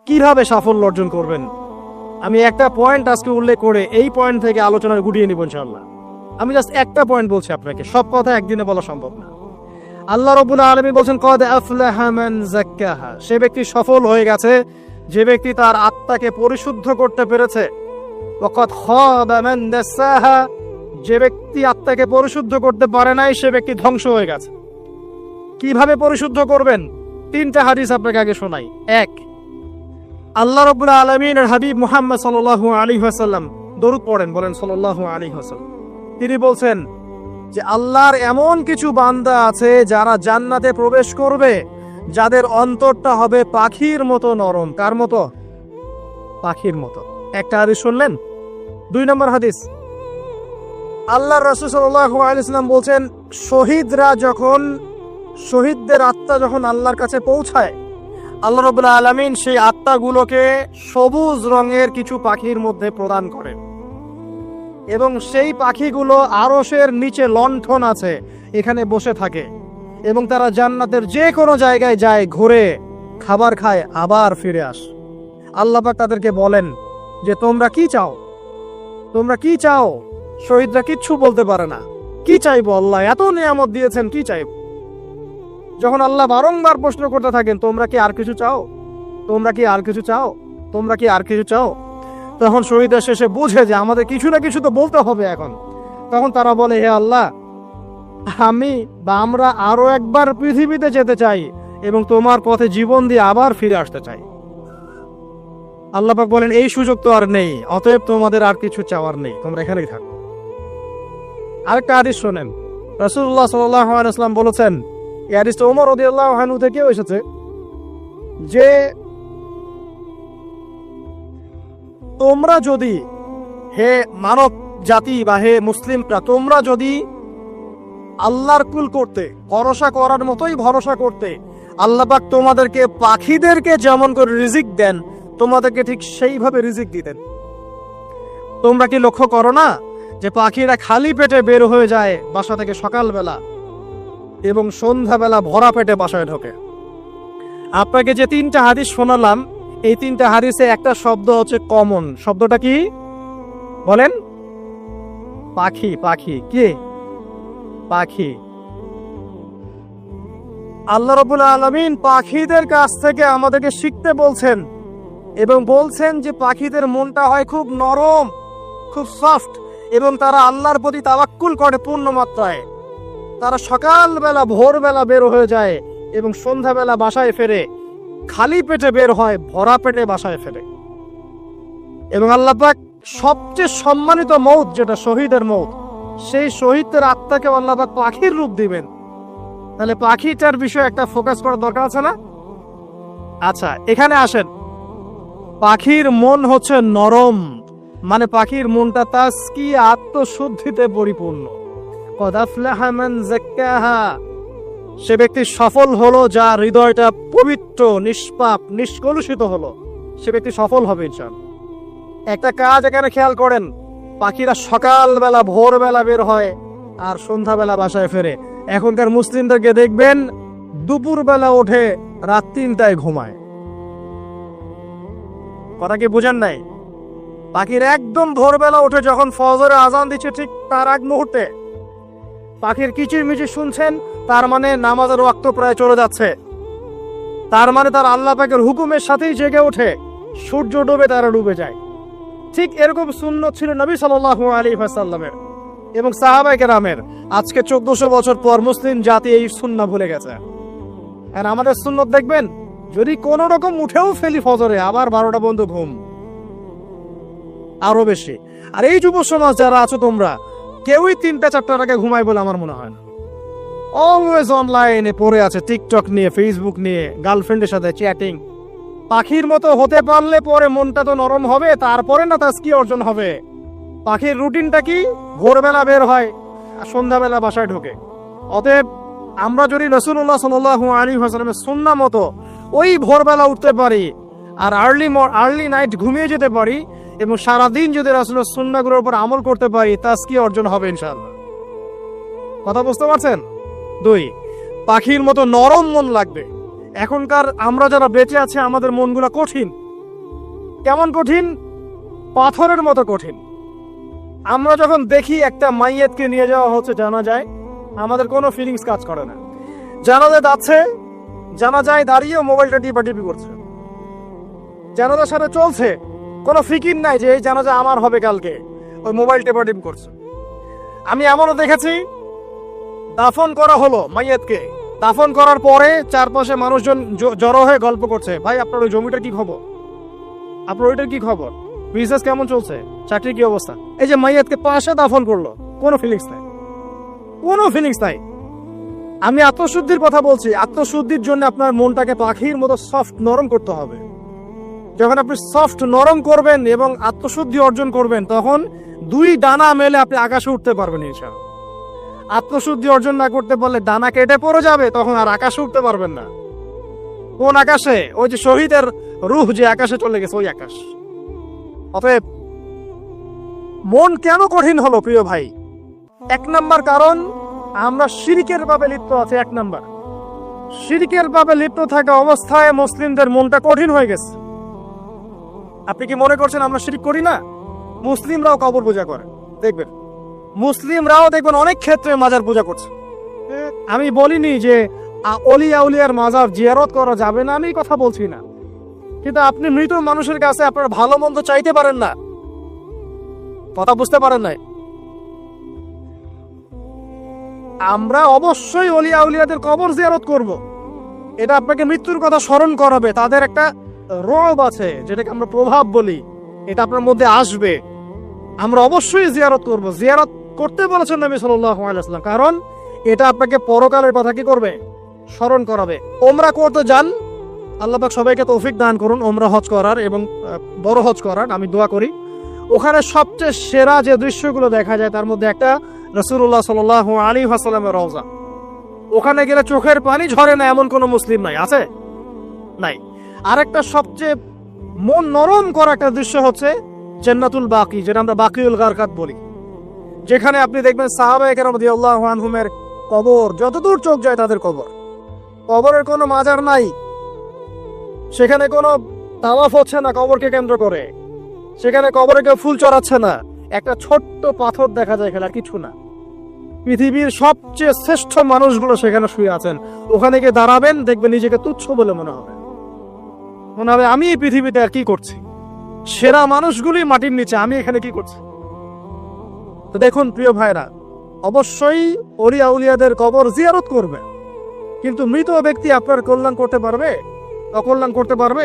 কিভাবে সাফল্য অর্জন করবেন। আমি একটা পয়েন্ট আজকে উল্লেখ করে এই পয়েন্ট থেকে আলোচনা গুটিয়ে নিব ইনশাআল্লাহ। আমি জাস্ট একটা পয়েন্ট বলছি আপনাকে, সব কথা একদিনে বলা সম্ভব না। আল্লাহ রাব্বুল আলামিন বলেন কদ আফলাহা মান যাক্কাহা, সে ব্যক্তি সফল হয়ে গেছে যে ব্যক্তি তার আত্মাকে পরিশুদ্ধ করতে পেরেছে। ওয়া কদ খাবা মান দাসাহা, যে ব্যক্তি আত্মাকে পরিশুদ্ধ করতে পারে নাই সে ব্যক্তি ধ্বংস হয়ে গেছে। কিভাবে পরিশুদ্ধ করবেন? তিনটা হাদিস আপনাকে আগে শোনাই। এক, আল্লাহ রাব্বুল আলামিনের হাবিব মুহাম্মদ সাল্লাল্লাহু আলাইহি ওয়াসাল্লাম দরুদ পড়েন, বলেন সাল্লাল্লাহু আলাইহি ওয়াসাল্লাম। তিনি বলছেন যে আল্লাহর এমন কিছু বান্দা আছে যারা জান্নাতে প্রবেশ করবে যাদের অন্তরটা হবে পাখির মতো নরম। কার মতো? পাখির মতো। একটা হাদিস শুনলেন। 2 নম্বর হাদিস, আল্লাহর রাসূল সাল্লাল্লাহু আলাইহি ওয়াসাল্লাম বলছেন শহীদদের আত্মা যখন আল্লাহর কাছে পৌঁছায়, আল্লাহ রাব্বুল আলামিন সেই আত্মাগুলোকে সবুজ রঙের কিছু পাখির মধ্যে প্রদান করেন এবং সেই পাখিগুলো আরশের নিচে লণ্ঠন আছে এখানে বসে থাকে এবং তারা জান্নাতের যে কোনো জায়গায় যায়, ঘুরে খাবার খায়, আবার ফিরে আসে। আল্লাহ পাক তাদেরকে বলেন যে তোমরা কি চাও, তোমরা কি চাও? শহীদরা কিচ্ছু বলতে পারে না। কি চাইবো? আল্লাহ এত নিয়ামত দিয়েছেন, কি চাইবো? যখন আল্লাহ বারংবার প্রশ্ন করতে থাকেন তোমরা কি আর কিছু চাও, তোমরা কি আর কিছু চাও, তোমরা কি আর কিছু চাও, তখন শহীদরা শেষে বুঝে যে আমাদের কিছু না কিছু তো বলতে হবে এখন। তখন তারা বলে হে আল্লাহ, আমরা আরো একবার পৃথিবীতে যেতে চাই এবং তোমার পথে জীবন দিয়ে আবার ফিরে আসতে চাই। আল্লাহ পাক বলেন এই সুযোগ তো আর নেই, অতএব তোমাদের আর কিছু চাওয়ার নেই, তোমরা এখানেই থাকো। আরেকটা হাদিস শোনেন, রাসূলুল্লাহ সাল্লাল্লাহু আলাইহি ওয়াসাল্লাম বলেছেন, এই হাদিসটা ওমর রাদিয়াল্লাহু আনহু থেকেও এসেছে, যে তোমরা যদি, হে মানব জাতি বা হে মুসলিমরা, তোমরা যদি আল্লাহর কুল করতে, ভরসা করার মতোই ভরসা করতে, আল্লাহ পাক তোমাদেরকে পাখিদেরকে যেমন করে রিজিক দেন তোমাদেরকে ঠিক সেইভাবে রিজিক দিতেন। তোমরা কি লক্ষ্য করো না যে পাখিরা খালি পেটে বের হয়ে যায় বাসা থেকে সকালবেলা এবং সন্ধ্যাবেলা ভরা পেটে বাসায় ঢোকে? আপনাকে যে 3টা হাদিস শোনালাম, এই 3টা হাদিসে একটা শব্দ হচ্ছে কমন। শব্দটা কি বলেন? পাখি। পাখি কি? পাখি। আল্লাহ রাব্বুল আলামিন পাখিদের কাছ থেকে আমাদেরকে শিখতে বলছেন এবং বলছেন যে পাখিদের মনটা হয় খুব নরম, খুব সফট এবং তারা আল্লাহর প্রতি তাওয়াক্কুল করে পূর্ণ মাত্রায়। তারা সকালবেলা ভোরবেলা বের হয়ে যায় এবং সন্ধ্যাবেলা বাসায় ফেরে, খালি পেটে বের হয়, ভরা পেটে বাসায় ফেরে। এবং আল্লাহ পাক সবচেয়ে সম্মানিত মৌত যেটা শহীদের মৌত, সেই শহীদদের আত্মাকে আল্লাহ পাক পাখির রূপ দিবেন। তাহলে পাখিটার বিষয়ে একটা ফোকাস করার দরকার আছে না? আচ্ছা, এখানে আসেন। পাখির মন হচ্ছে নরম, মানে পাখির মনটা তাসকিয়া, আত্মশুদ্ধিতে পরিপূর্ণ। কদ আফলাহা মান যাক্কাহা, সে ব্যক্তি সফল হলো যার হৃদয়টা পবিত্র, নিষ্পাপ, নিষ্কলুষিত হলো, সে ব্যক্তি সফল হবে ইনশাআল্লাহ। একটা কাজ এখানে খেয়াল করেন, পাখিরা সকালবেলা ভোরবেলা বের হয় আর সন্ধ্যাবেলা বাসায় ফেরে। এখনকার মুসলিমদেরকে দেখবেন দুপুরবেলা ওঠে, রাত 3টায় ঘুমায়। কথা কি বুঝেন নাই? পাখির একদম ভোরবেলা উঠে যখন ফজরের আজান দিচ্ছে ঠিক তার আগ মুহূর্তে পাখির কিচিরমিচির শুনছেন, তার মানে নামাজের ওয়াক্ত প্রায় চলে যাচ্ছে, তার মানে তার আল্লাহ পাকের হুকুমের সাথেই জেগে ওঠে, সূর্য ডুবে তারা ডুবে যায়। ঠিক এরকম সুন্নত ছিল নবী সাল্লাল্লাহু আলাইহি ওয়াসাল্লামের এবং সাহাবায়ে কেরামের। আজকে 1400 বছর পর মুসলিম জাতি এই সুন্নাহ ভুলে গেছে। আর আমাদের সুন্নত দেখবেন, যদি কোন রকম উঠেও ফেলি ফজরে, আবার 12টা পর্যন্ত ঘুম, আরো বেশি। আর এই যুব সমাজ যারা আছো তোমরা, কেউই 3টা-4টার আগে ঘুমায় বলে আমার মনে হয় না। অলওয়েজ অনলাইনে পড়ে আছে, টিকটক নিয়ে, ফেসবুক নিয়ে, গার্লফ্রেন্ডের সাথে চ্যাটিং। পাখির মতো হতে পারলে পরে মনটা তো নরম হবে, তারপরে না তাসকিয়া অর্জন হবে। পাখির রুটিনটা কি? ভোরবেলা বের হয় আর সন্ধ্যাবেলা বাসায় ঢোকে। অতএব আমরা যদি রাসূলুল্লাহ সাল্লাল্লাহু আলাইহি ওয়াসাল্লামের সুন্নাহ মতো ওই ভোরবেলা উঠতে পারি আর আর্লি নাইট ঘুমিয়ে যেতে পারি এবং সারাদিন যদি রাসূলের সুন্নাহগুলোর উপর আমল করতে পারি, তাসকিয়া অর্জন হবে ইনশাআল্লাহ। কথা বুঝতে পারছেন? 2, পাখির মতো নরম মন লাগবে। এখনকার আমরা যারা বেঁচে আছে আমাদের মনগুলা কঠিন, কেমন কঠিন? পাথরের মতো কঠিন। আমরা যখন দেখি একটা মাইয়েতকে নিয়ে যাওয়া হচ্ছে জানাজায়, আমাদের কোনো ফিলিংস কাজ করে না। জানাজায় যাচ্ছে, জানাজায় দাঁড়িয়ে মোবাইলটা টিপাটিপি করছে, জানাজার সাথে চলছে, কোনো ফিকির নাই যে এই জানাজা আমার হবে কালকে, ওই মোবাইল টেপাটিপ করছে। আমি এমনও দেখেছি, দাফন করা হলো মাইয়েতকে, দাফন করার পরে চারপাশে মানুষজন জড়ো হয়ে গল্প করছে, ভাই আপনার ওই জমিটার কি খবর, আপনার ওইটার কি খবর, বিজনেস কেমন চলছে, চাকরির কি অবস্থা। এই যে মাইয়াতকে পাশে দাফন করলো, কোনো ফিলিংস নাই, কোনো ফিলিংস নাই। আমি আত্মশুদ্ধির কথা বলছি। আত্মশুদ্ধির জন্য আপনার মনটাকে পাখির মতো সফট নরম করতে হবে। যখন আপনি সফট নরম করবেন এবং আত্মশুদ্ধি অর্জন করবেন, তখন দুই ডানা মেলে আপনি আকাশে উঠতে পারবেন ইনশাআল্লাহ। আত্মশুদ্ধি অর্জন না করতে পারলে ডানা কেটে পড়ে যাবে, তখন আর আকাশে উঠতে পারবেন না। কোন আকাশে? ওই যে শহীদের রূহ যে আকাশে চলে গেছে, ওই আকাশ। অতএব মন কেন কঠিন হলো প্রিয় ভাই? এক নাম্বার কারণ, আমরা শিরকের ভাবে লিপ্ত আছি। এক নাম্বার, শিরকের ভাবে লিপ্ত থাকা অবস্থায় মুসলিমদের মনটা কঠিন হয়ে গেছে। আপনি কি মনে করছেন আমরা শিরক করি না? মুসলিমরাও কবর পূজা করে, দেখবেন মুসলিমরাও দেখবেন অনেক ক্ষেত্রে মাজার পূজা করছে। আমি বলিনি যে অলিয়া উলিয়ার মাজার জিয়ারত করা যাবে না, আমি কথা বলছি না, কিন্তু আপনি মৃত মানুষের কাছে আপনার ভালো মন্দ চাইতে পারেন না। কথা বুঝতে পারেন নাই? আমরা অবশ্যই অলিয়া উলিয়াদের কবর জিয়ারত করব, এটা আপনাকে মৃত্যুর কথা স্মরণ করাবে। তাদের একটা রব আছে যেটাকে আমরা প্রভাব বলি, এটা আপনার মধ্যে আসবে। আমরা অবশ্যই জিয়ারত করব, জিয়ারত করতে বলেছেন নবী সাল্লাল্লাহু আলাইহি ওয়াসাল্লাম, কারণ এটা আপনাকে পরকালের কথা কি করবে? স্মরণ করাবে। ওমরা করতে যান, আল্লাহ পাক সবাইকে তৌফিক দান করুন ওমরা হজ করার এবং বড় হজ করার, আমি দোয়া করি। ওখানে সবচেয়ে সেরা যে দৃশ্যগুলো দেখা যায় তার মধ্যে একটা রাসূলুল্লাহ সাল্লাল্লাহু আলাইহি ওয়াসাল্লামের রওজা। ওখানে গেলে চোখের পানি ঝরে না এমন কোনো মুসলিম নাই, আছে? নাই। আরেকটা সবচেয়ে মন নরম করা একটা দৃশ্য হচ্ছে জান্নাতুল বাকি, যেটা আমরা বাকিউল গারকাত বলি, যেখানে আপনি দেখবেন সাহাবায়ে কেরাম রাদিয়াল্লাহু আনহুমের কবর, যতদূর চোখ যায় তাদের কবর, কবরের কোনো মাজার নাই, সেখানে কোনো তাওয়াফ হচ্ছে না কবরকে কেন্দ্র করে, সেখানে কবরে কেউ ফুল চড়াচ্ছে না, একটা ছোট্ট পাথর দেখা যায়, এখানে কিছু না। পৃথিবীর সবচেয়ে শ্রেষ্ঠ মানুষগুলো সেখানে শুয়ে আছেন। ওখানে গিয়ে দাঁড়াবেন, দেখবেন নিজেকে তুচ্ছ বলে মনে হবে, মনে হবে আমি এই পৃথিবীতে আর কি করছি, সেরা মানুষগুলি মাটির নিচে, আমি এখানে কি করছি। তো দেখুন প্রিয় ভাইরা, অবশ্যই অলিয়া উলিয়াদের কবর জিয়ারত করবে, কিন্তু মৃত ব্যক্তি আপনার কল্যাণ করতে পারবে? অকল্যাণ করতে পারবে?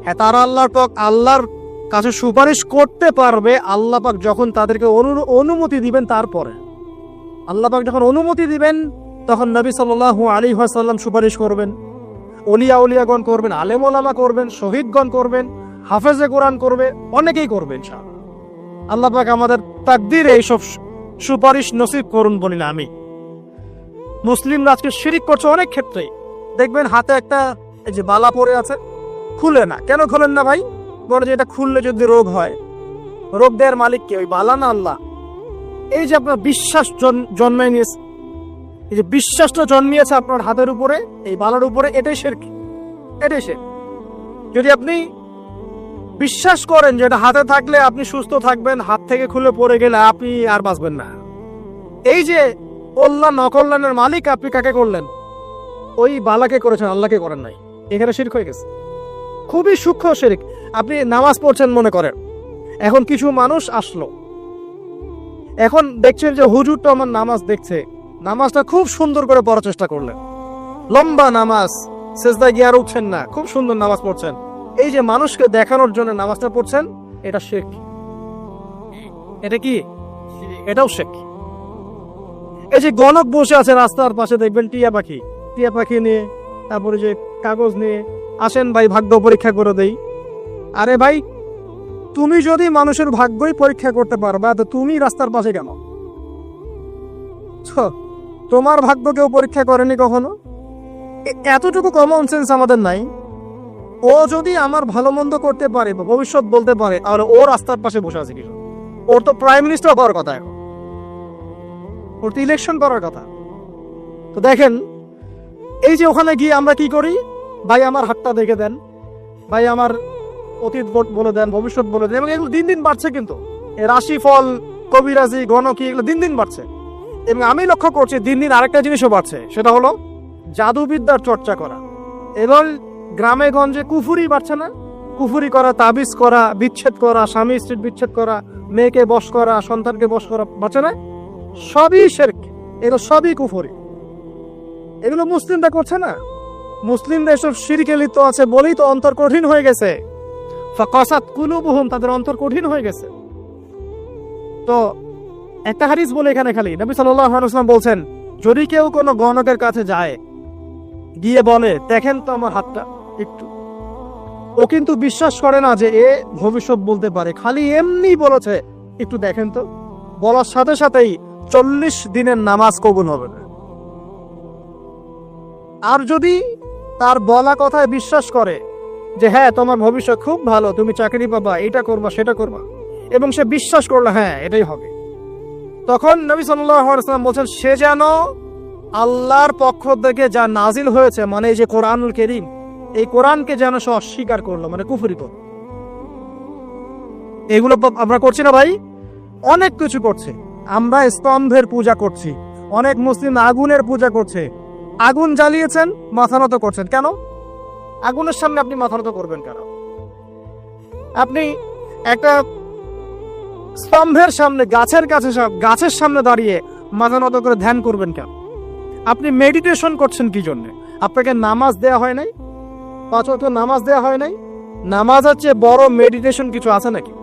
হ্যাঁ, তারা আল্লাহর কাছে সুপারিশ করতে পারবে আল্লাহ পাক যখন তাদেরকে অনুমতি দিবেন। তারপরে আল্লাহ পাক যখন অনুমতি দিবেন, তখন নবী সাল্লাল্লাহু আলাইহি ওয়াসাল্লাম সুপারিশ করবেন, অলিয়া উলিয়াগণ করবেন, আলেম ওলামা করবেন, শহীদগণ করবেন, হাফেজে কোরআন করবে, অনেকেই করবেন ইনশাআল্লাহ। আল্লাহ পাক আমাদের তাকদীরে এইসব সুপারিশ নসিব করুন বলি না আমি। মুসলিমরা আজকে শিরিক করছে অনেক ক্ষেত্রে। দেখবেন হাতে একটা এই যে বালা পরে আছে, খুলে না। কেন খুলেন না ভাই? বলে যে এটা খুললে যদি রোগ হয়, রোগ দেওয়ার মালিক কে? ওই বালা না আল্লাহ? এই যে আপনার বিশ্বাস জন্মায় নিয়েছে, এই যে বিশ্বাসটা জন্মিয়েছে আপনার হাতের উপরে, এই বালার উপরে, এটাই শিরক, এটাই শিরক। যদি আপনি বিশ্বাস করেন যে এটা হাতে থাকলে আপনি সুস্থ থাকবেন, হাত থেকে খুলে পড়ে গেলে আপনি আর বাঁচবেন না, এই যে কল্যাণ অকল্যাণের মালিক আপনি কাকে করলেন? ওই বালাকে করেছেন, আল্লাহকে করেন নাই। এখানে শিরক হয়ে গেছে, খুবই সূক্ষ্ম শিরক। আপনি নামাজ পড়ছেন মনে করেন, এখন কিছু মানুষ আসলো, এখন দেখছেন যে হুজুরটা আমার নামাজ দেখছে, নামাজটা খুব সুন্দর করে পড়ার চেষ্টা করলেন, লম্বা নামাজ, সেজদায় গিয়ে আর উঠছেন না, খুব সুন্দর নামাজ পড়ছেন। এই যে মানুষকে দেখানোর জন্য নামাজটা পড়ছেন, এটা শিরক। এটা কি? এটাও শিরক। এই যে গণক বসে আছে রাস্তার পাশে, দেখবেন টিয়া পাখি নিয়ে, তারপরে যে কাগজ নিয়ে, আসেন ভাই ভাগ্য পরীক্ষা করে দেই। আরে ভাই, তুমি যদি মানুষের ভাগ্যই পরীক্ষা করতে পারবা, তো তুমি রাস্তার পাশে কেন? তোমার ভাগ্য কেউ পরীক্ষা করেনি কখনো? এতটুকু কমন সেন্স আমাদের নাই। ও যদি আমার ভালো মন্দ করতে পারে বা ভবিষ্যৎ বলতে পারে, তাহলে ও রাস্তার পাশে বসে আছে কিছু? ওর তো প্রাইম মিনিস্টার হওয়ার কথা, এখন ওর তো ইলেকশন করার কথা। তো দেখেন, এই যে ওখানে গিয়ে আমরা কি করি, ভাই আমার হাতটা দেখে দেন, ভাই আমার অতীত বলে দেন, ভবিষ্যৎ বলে দেন, এবং এগুলো দিন দিন বাড়ছে। কিন্তু এই রাশিফল, কবিরাজি, গণকি এগুলো দিন দিন বাড়ছে। এবং আমি লক্ষ্য করছি দিন দিন আরেকটা জিনিসও বাড়ছে, সেটা হলো জাদুবিদ্যার চর্চা করা। এবং গ্রামে গঞ্জে কুফুরি বাড়ছে না? কুফুরি করা, তাবিজ করা, বিচ্ছেদ করা, স্বামী স্ত্রীর বিচ্ছেদ করা, মেয়েকে বশ করা, সন্তানকে বশ করা, বাড়ছে না? সবই শিরক, এগুলো সবই কুফুরি। এগুলো মুসলিমরা করছে না। মুসলিমরা এসব শিরকে লিপ্ত আছে বলেই তো অন্তর কঠিন হয়ে গেছে। ফাকাসাত কুলুবুহুম, তাদের অন্তর কঠিন হয়ে গেছে। তো একটা হাদিস বলে এখানে খালি নবী সাল্লাল্লাহু আলাইহি ওয়াসাল্লাম বলছেন, যদি কেউ কোনো গণকের কাছে যায়, গিয়ে বলে দেখেন তো আমার হাতটা একটু, ও কিন্তু বিশ্বাস করে না যে এ ভবিষ্যৎ বলতে পারে, খালি এমনি বলেছে একটু দেখেন তো, বলার সাথে সাথেই 40 দিনের নামাজ কবুল হবে না। আর যদি তার বলা কথায় বিশ্বাস করে যে হ্যাঁ তোমার ভবিষ্যৎ খুব ভালো, তুমি চাকরি পাবা, এটা করবা সেটা করবা, এবং সে বিশ্বাস করলো হ্যাঁ এটাই হবে, তখন নবী সাল্লাল্লাহু আলাইহি ওয়াসাল্লাম বলছেন সে যেন আল্লাহর পক্ষ থেকে যা নাজিল হয়েছে, মানে এই যে কোরআনুল কারীম, এই কোরআনকে যেন সে অস্বীকার করলো, মানে কুফরি করলো। এগুলো আমরা করছি না ভাই? অনেক কিছু করছে। আমরা স্তম্ভের পূজা করছি, অনেক মুসলিম আগুনের পূজা করছে। আগুন জ্বালিয়েছেন, মাথা নত করছেন কেন? আগুনের সামনে আপনি মাথা নত করবেন কেন? আপনি একটা স্তম্ভের সামনে, গাছের সামনে দাঁড়িয়ে মাথা নত করে ধ্যান করবেন কেন? আপনি মেডিটেশন করছেন কি জন্য? আপনাকে নামাজ দেয়া হয় নাই? 5 ওয়াক্ত নামাজ দেয়া হয় নাই? নামাজ হচ্ছে বড় মেডিটেশন কিছু আছে নাকি?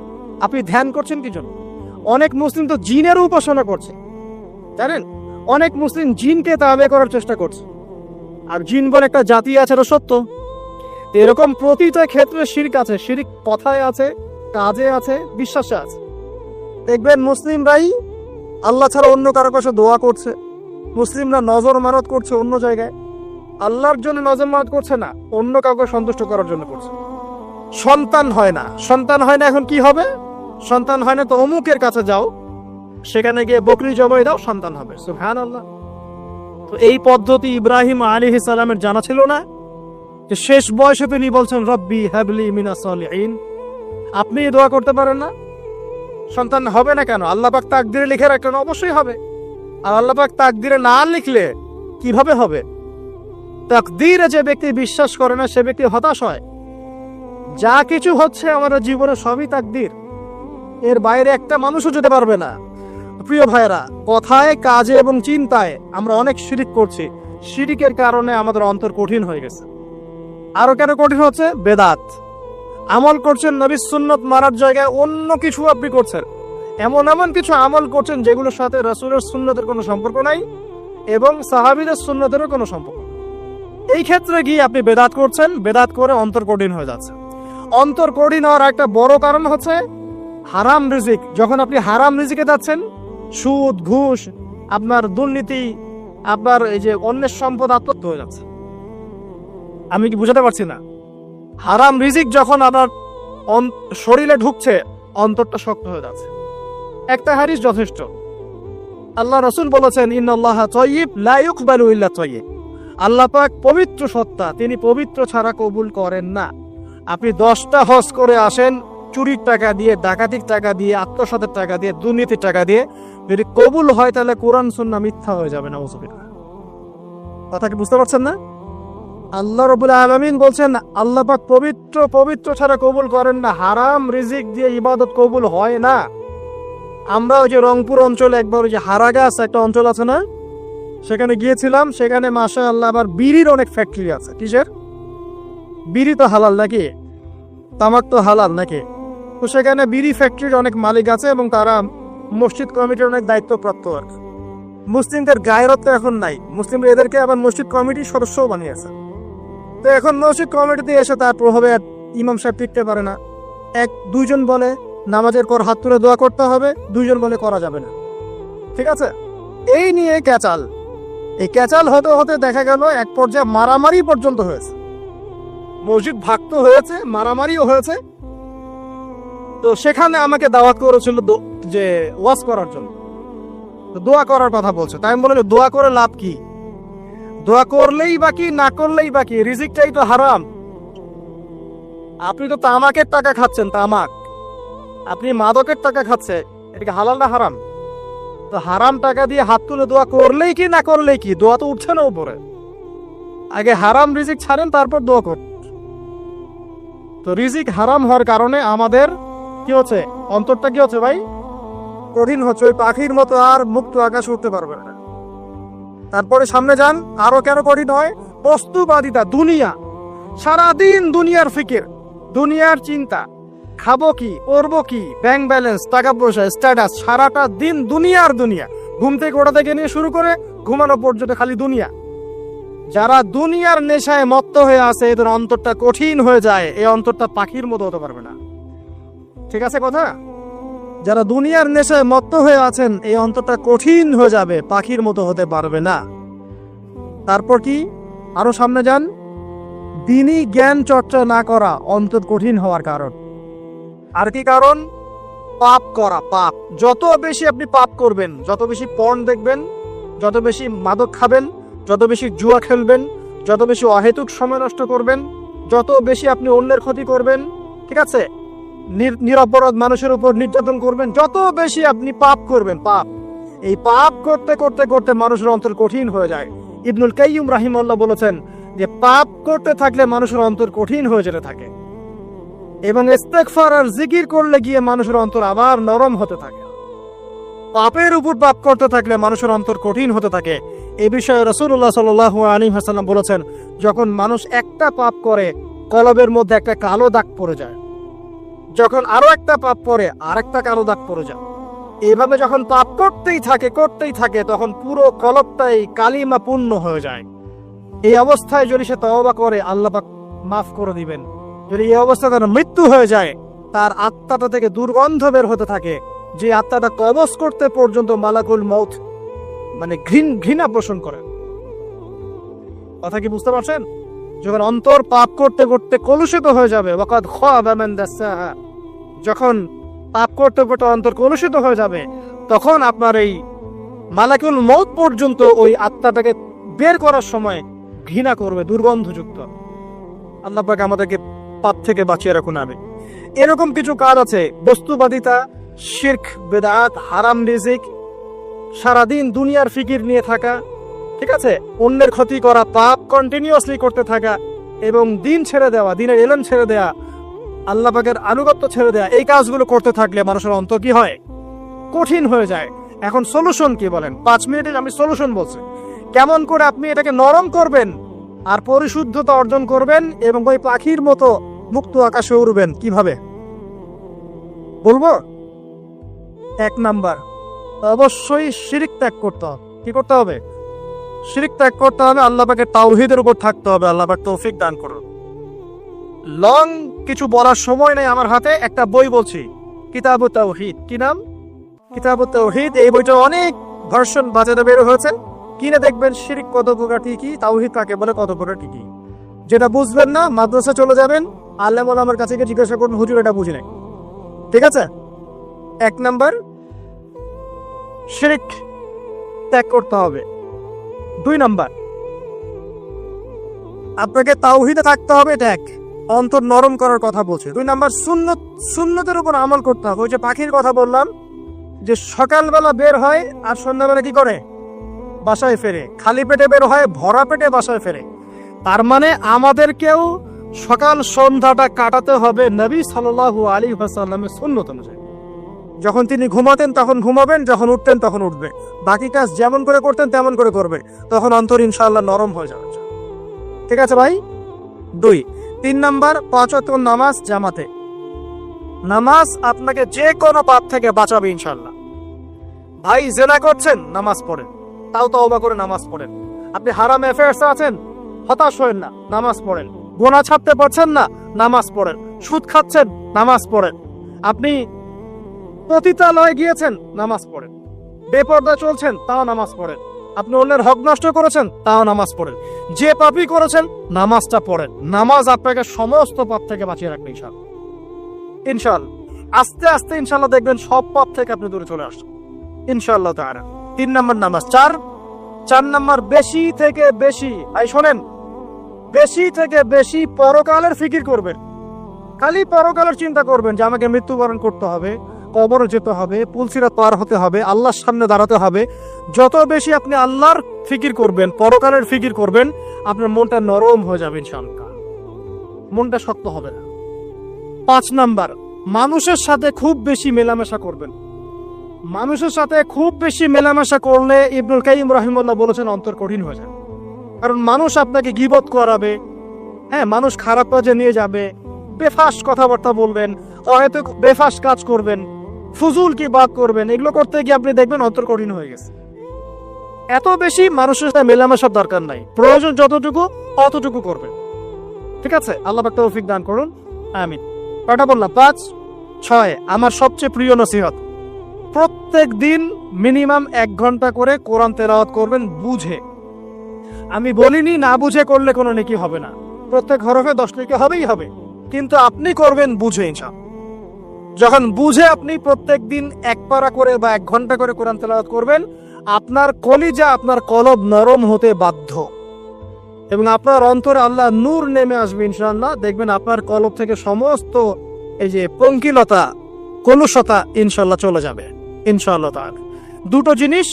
আপনি ধ্যান করছেন কি জন্য? অনেক মুসলিম তো জিনের উপাসনা করছে, জানেন? অনেক মুসলিম জিনকে তাবে করার চেষ্টা করছে। আর জিন বলে একটা জাতি আছে, এটা সত্য। এরকম প্রতিটা ক্ষেত্রে শিরক আছে। শিরক কথায় আছে, কাজে আছে, বিশ্বাসে আছে। দেখবেন মুসলিমরাই আল্লাহ ছাড়া অন্য কারো কাছে দোয়া করছে, মুসলিমরা নজর মানত করছে অন্য জায়গায়, আল্লাহর জন্য নজর মানত করছে না, অন্য কাউকে সন্তুষ্ট করার জন্য করছে। সন্তান হয় না, সন্তান হয় না, এখন কি হবে? সন্তান হয় না তো অমুকের কাছে যাও, সেখানে গিয়ে বকরি জবাই দাও, সন্তান হবে। সুবহানাল্লাহ। তো এই পদ্ধতি ইব্রাহিম আলাইহিস সালামের জানা ছিল না? যে শেষ বয়সে তিনি বলছেন রব্বি হাবলি মিনাস সালিহিন। আপনি দোয়া করতে পারেন না? সন্তান হবে না কেন? আল্লাহ পাক তাকদিরে লিখে রাখলেন, অবশ্যই হবে। আর আল্লাহ পাক তাকদিরে না লিখলে কিভাবে হবে? তাকদিরে যে ব্যক্তি বিশ্বাস করে না, সে ব্যক্তি হতাশ হয়। যা কিছু হচ্ছে আমাদের জীবনে সবই তাকদির, এর বাইরে একটা মানুষও যেতে পারবে না। প্রিয় ভাইরা, কথায়, কাজে এবং চিন্তায় আমরা অনেক শিরিক করছি। শিরিকের কারণে আমাদের অন্তর কঠিন হয়ে গেছে। আরো কেন কঠিন হচ্ছে? বেদাত। আমল করছেন, নবীর সুন্নত মারার জায়গায় অন্য কিছু আপনি করছেন। এমন এমন কিছু আমল করছেন যেগুলোর সাথে রাসূলের সুন্নতের কোনো সম্পর্ক নাই এবং সাহাবীদের সুন্নতেরও কোনো সম্পর্ক নেই। এই ক্ষেত্রে গিয়ে আপনি বেদাত করছেন, বেদাত করে অন্তর কঠিন হয়ে যাচ্ছে। অন্তর কঠিন হওয়ার একটা বড় কারণ হচ্ছে হারাম রিজিক। যখন আপনি হারাম রিজিকে যাচ্ছেন, সুদ, ঘুষ, আপনার দুর্নীতি, আপনার এই যে অন্যের সম্পদ আত্মসাৎ হয়ে যাচ্ছে। আমি কি বুঝাতে পারছি না? হারাম রিজিক যখন আপনার শরীরে ঢুকছে, অন্তরটা শক্ত হয়ে যাচ্ছে। একটা হাদিস যথেষ্ট। আল্লাহ রাসূল বলেছেন ইন্নাল্লাহা তাইয়্যিব লা ইকবালু ইল্লা তাইয়্যিব। আল্লাহ পাক পবিত্র সত্তা, তিনি পবিত্র ছাড়া কবুল করেন না। আপনি 10টা হজ করে আসেন, চুরির টাকা দিয়ে, ডাকাতির টাকা দিয়ে, আত্মসাতের টাকা দিয়ে, দুর্নীতির টাকা দিয়ে, যদি কবুল হয় তাহলে কোরআন সুন্নাহ মিথ্যা হয়ে যাবে। নাউযুবিল্লাহ। কথা কি বুঝতে পারছেন না? আল্লাহ রাব্বুল আলামিন বলছেন আল্লাহ পাক পবিত্র ছাড়া কবুল করেন না। হারাম রিজিক দিয়ে ইবাদত কবুল হয় না। আমরা ওই যে রংপুর অঞ্চলে একবার ওই যে হারাগাছ একটা অঞ্চল আছে না, সেখানে গিয়েছিলাম। সেখানে মাশাআল্লাহ আবার বিড়ির অনেক ফ্যাক্টরি আছে। কিসের? বিড়ি তো হালাল নাকি? তামাক তো হালাল নাকি? তো সেখানে বিড়ি ফ্যাক্টরির অনেক মালিক আছে এবং তারা মসজিদ কমিটির অনেক দায়িত্বপ্রাপ্ত আর কি। মুসলিমদের গায়রত তো এখন নাই, মুসলিমরা এদেরকে আবার মসজিদ কমিটির সদস্যও বানিয়েছে। তো এখন মসজিদ কমিটিতে এসে তার প্রভাবে ইমাম সাহেব টিকতে পারে না। 1-2 বলে নামাজের পর হাত তুলে দোয়া করতে হবে, 2 বলে করা যাবে না। ঠিক আছে? এই নিয়ে ক্যাচাল। এই ক্যাচাল হতে হতে দেখা গেল এক পর্যায়ে মারামারি পর্যন্ত হয়েছে। মসজিদ ভাগ হয়েছে, মারামারিও হয়েছে। তো সেখানে আমাকে দাওয়াত করেছিল যে ওয়াজ করার জন্য। তো দোয়া করার কথা বলছে। তাই আমি বললাম দোয়া করে লাভ কি? দোয়া করলেই বাকি, না করলেই বাকি, রিজিকটাই তো হারাম। আপনি তো তামাকের টাকা খাচ্ছেন, তামাক। আপনি মাদকের টাকা খাচ্ছেন, এটা কি হালাল না হারাম? তো হারাম টাকা দিয়ে হাত তুলে দোয়া করলেই কি না করলেই কি, দোয়া তো উঠছে না উপরে। আগে হারাম রিজিক ছাড়েন, তারপর দোয়া করুন। তো রিজিক হারাম হওয়ার কারণে আমাদের কি হচ্ছে, অন্তরটা কি হচ্ছে ভাই, কঠিন হচ্ছে। ওই পাখির মতো আর মুক্ত আকাশ উঠতে পারবে না। তারপরে সামনে যান, আরো কেন কঠিন হয়, বস্তুবাদিতা, দুনিয়া। সারাদিন দুনিয়ার ফিকির, দুনিয়ার চিন্তা, খাবো কি, করবো কি, ব্যাংক ব্যালেন্স, টাকা পয়সা, স্ট্যাটাস, সারাটা দিন দুনিয়ার দুনিয়া। ঘুম থেকে ওঠা থেকে নিয়ে শুরু করে ঘুমানো পর্যন্ত খালি দুনিয়া। যারা দুনিয়ার নেশায় মত্ত হয়ে আছে, এদের অন্তরটা কঠিন হয়ে যায়। এই অন্তরটা পাখির মতো হতে পারবে না। ঠিক আছে কথা? যারা দুনিয়ার নেশায় মত্ত হয়ে আছেন, এই অন্তরটা কঠিন হয়ে যাবে, পাখির মতো হতে পারবে না। তারপর কি, আরো সামনে যান, দিনই জ্ঞান চর্চা না করা অন্তর কঠিন হওয়ার কারণ। আর কি কারণ, পাপ করা, পাপ। যত বেশি আপনি পাপ করবেন, যত বেশি পর্ন দেখবেন, যত বেশি মাদক খাবেন, যত বেশি জুয়া খেলবেন, যত বেশি অহেতুক সময় নষ্ট করবেন, যত বেশি আপনি অন্যের ক্ষতি করবেন, ঠিক আছে, নিরপরাধ মানুষের উপর নির্যাতন করবেন, যত বেশি আপনি পাপ করবেন, পাপ, এই পাপ করতে করতে করতে মানুষের অন্তর কঠিন হয়ে যায়। ইবনুল কাইয়্যিম রাহিমাহুল্লাহ বলেছেন যে পাপ করতে থাকলে মানুষের অন্তর কঠিন হয়ে যেতে থাকে, এবং ইস্তেগফার আর জিকির করলে গিয়ে মানুষের অন্তর আবার নরম হতে থাকে। পাপের উপর পাপ করতে থাকলে মানুষের অন্তর কঠিন হতে থাকে। এই বিষয়ে রাসূলুল্লাহ সাল্লাল্লাহু আলাইহি ওয়াসাল্লাম বলেছেন, যখন মানুষ একটা পাপ করে কলবের মধ্যে একটা কালো দাগ পড়ে যায়, যখন আরো একটা পাপ করে আরেকটা কালো দাগ পড়ে যায়। এইভাবে যখন পাপ করতেই থাকে তখন পুরো কলবটাই কালিমা পূর্ণ হয়ে যায়। এই অবস্থায় যদি সে তওবা করে, আল্লাহ পাক মাফ করে দিবেন। যদি এই অবস্থায় তার মৃত্যু হয়ে যায়, তার আত্মাটা থেকে দুর্গন্ধ বের হতে থাকে, যে আত্মাটা কবজ করতে পর্যন্ত মালাকুল মউত মানে ঘৃণা পোষণ করে। কথা কি বুঝতে পারছেন? যখন অন্তর পাপ করতে করতে কলুষিত হয়ে যাবে, ওয়াকাদ খাবা মান দাসসাহা, যখন পাপ করতে করতে অন্তর কলুষিত হয়ে যাবে, তখন আপনার এই মালাকুল মউত পর্যন্ত ওই আত্মাটাকে বের করার সময় ঘৃণা করবে, দুর্গন্ধযুক্ত। আল্লাহ পাক আমাদেরকে পাপ থেকে বাঁচিয়ে রাখুন। আমিন। এরকম কিছু কাজ আছে, বস্তুবাদিতা, শিরক, বেদাত, হারাম রিজিক, সারাদিন দুনিয়ার ফিকির নিয়ে থাকা, ঠিক আছে, অন্যের ক্ষতি করা, পাপ কন্টিনিউয়াসলি করতে থাকা, এবং দিন ছেড়ে দেওয়া, দিনের এলেম ছেড়ে দেওয়া, আল্লাহ পাকের আনুগত্য ছেড়ে দেওয়া, এই কাজগুলো করতে থাকলে মানুষের অন্তর কি হয়, কঠিন হয়ে যায়। এখন সলিউশন কি বলেন? 5 মিনিটে আমি সলিউশন বলছি, কেমন করে আপনি এটাকে নরম করবেন আর পরিশুদ্ধতা অর্জন করবেন এবং ওই পাখির মতো মুক্ত আকাশে উড়বেন। কিভাবে বলবো? 1 নাম্বার, অবশ্যই শিরক ত্যাগ করতে হবে। কি করতে হবে? শিরক ত্যাগ করতে হবে, আল্লাহ পাকের তাওহীদের উপর থাকতে হবে। আল্লাহ পাক তৌফিক দান করুন। লং কিছু বলার সময় নেই আমার হাতে, একটা বই বলছি, কিতাবুত তাওহীদ। কি নাম? কিতাবুত তাওহীদ। এই বইটা অনেক ভার্সন বাজারে বের হয়েছে, কিনে দেখবেন শিরক কত প্রকার কি, তাওহীদ কাকে বলে, কত প্রকার কি। যেটা বুঝবেন না, মাদ্রাসা চলে যাবেন, আলেম ওলামার কাছে গিয়ে জিজ্ঞাসা করবেন, হুজুর এটা বুঝি নাই। ঠিক আছে? 1 নাম্বার, শিরক ত্যাগ করতে হবে। 2 নাম্বার, আপনাকে তাওহীদে থাকতে হবে, এটা এক, অন্তর নরম করার কথা বলছে। 2 নাম্বার, সুন্নতের উপর আমল করতে হবে। ওই যে পাখির কথা বললাম, যে সকালবেলা বের হয় আর সন্ধ্যাবেলা কি করে, বাসায় ফেরে, খালি পেটে বের হয়, ভরা পেটে বাসায় ফেরে। তার মানে আমাদেরকেও সকাল সন্ধ্যাটা কাটাতে হবে নবী সাল্লাল্লাহু আলাইহি ওয়াসাল্লামের সুন্নত অনুযায়ী। যখন তিনি ঘুমাতেন তখন ঘুমাবেন, যখন উঠতেন তখন উঠবে, বাকি কাজ যেমন করে করতেন তেমন করে করবে, তখন অন্তর ইনশাআল্লাহ নরম হয়ে যাবে। ঠিক আছে ভাই? 2। 3 নাম্বার, 5 ওয়াক্ত নামাজ জামাতে। নামাজ আপনাকে যে কোনো পাপ থেকে বাঁচাবে ইনশাআল্লাহ। ভাই জেনা করছেন, নামাজ পড়েন, তাও তওবা করে নামাজ পড়েন। আপনি হারাম অ্যাফেয়ার্সে আছেন, হতাশ হবেন না, নামাজ পড়েন। গোনা ছাড়তে পারছেন না, নামাজ পড়েন। সুদ খাচ্ছেন, নামাজ পড়েন। আপনি পতিতালয়ে গিয়েছেন, নামাজ পড়েন। বেপরদা চলছেন, তাও নামাজ পড়েন। আপনি অন্যের হক নষ্ট করেছেন, তাও নামাজ পড়েন। যে পাপই করেছেন, নামাজটা পড়েন। নামাজ আপনাকে সমস্ত পাপ থেকে বাঁচিয়ে রাখবে ইনশাআল্লাহ। ইনশাআল্লাহ আস্তে আস্তে ইনশাআল্লাহ দেখবেন সব পাপ থেকে আপনি দূরে চলে আসছেন ইনশাআল্লাহ তাআলা। 3 নাম্বার নামাজ। 4 নাম্বার, বেশি থেকে বেশি, শোনেন, বেশি থেকে বেশি পরকালের ফিকির করবেন। খালি পরকালের চিন্তা করবেন যে আমাকে মৃত্যুবরণ করতে হবে, কবরে যেতে হবে, পুলসিরাত পার হতে হবে, আল্লাহর সামনে দাঁড়াতে হবে। যত বেশি আপনি আল্লাহর ফিকির করবেন, পরকালের ফিকির করবেন, আপনার মনটা নরম হয়ে যাবে ইনশাআল্লাহ, মনটা শক্ত হবে না। 5 নাম্বার, মানুষের সাথে খুব বেশি মেলামেশা করবেন। মানুষের সাথে খুব বেশি মেলামেশা করলে ইবনুল কাইয়িম রাহিমাহুল্লাহ বলেছেন অন্তর কঠিন হয়ে যায়। কারণ মানুষ আপনাকে গীবত করাবে, হ্যাঁ, মানুষ খারাপ কাজে নিয়ে যাবে, বেফাস কথাবার্তা বলবেন, হয়তো বেফাস কাজ করবেন, ফুজুল কি বাদ করবেন, এগুলো করতে গিয়ে আপনি দেখবেন অন্তর কঠিন হয়ে গেছে। এত বেশি মানুষের সাথে মেলামেশার দরকার নাই, প্রয়োজন যতটুকু অতটুকু করবেন। ঠিক আছে, আল্লাহ পাক তৌফিক দান করুন, আমিন। কয়টা বললাম? 5, 6। আমার সবচেয়ে প্রিয় নসিহত, প্রত্যেক দিন মিনিমাম 1 ঘন্টা করে কোরআন তেলাওয়াত করবেন বুঝে। আমি বলিনি না বুঝে করলে কোনো নেকি হবে না, প্রত্যেক হরফে 10 নেকি হবেই হবে, কিন্তু আপনি করবেন বুঝে ইনশাআল্লাহ। যখন বুঝে আপনি প্রত্যেক দিন 1 পারা করে বা 1 ঘন্টা করে কোরআন তেলাওয়াত করবেন, আপনার কলিজা, আপনার কলব নরম হতে বাধ্য, এবং আপনার অন্তরে আল্লাহ নূর নেমে আসবে ইনশাআল্লাহ। দেখবেন আপনার কলব থেকে সমস্ত এই যে পঙ্কিলতা, কলুষতা ইনশাআল্লাহ চলে যাবে ইনশাআল্লাহ তাআলা। 2টো জিনিস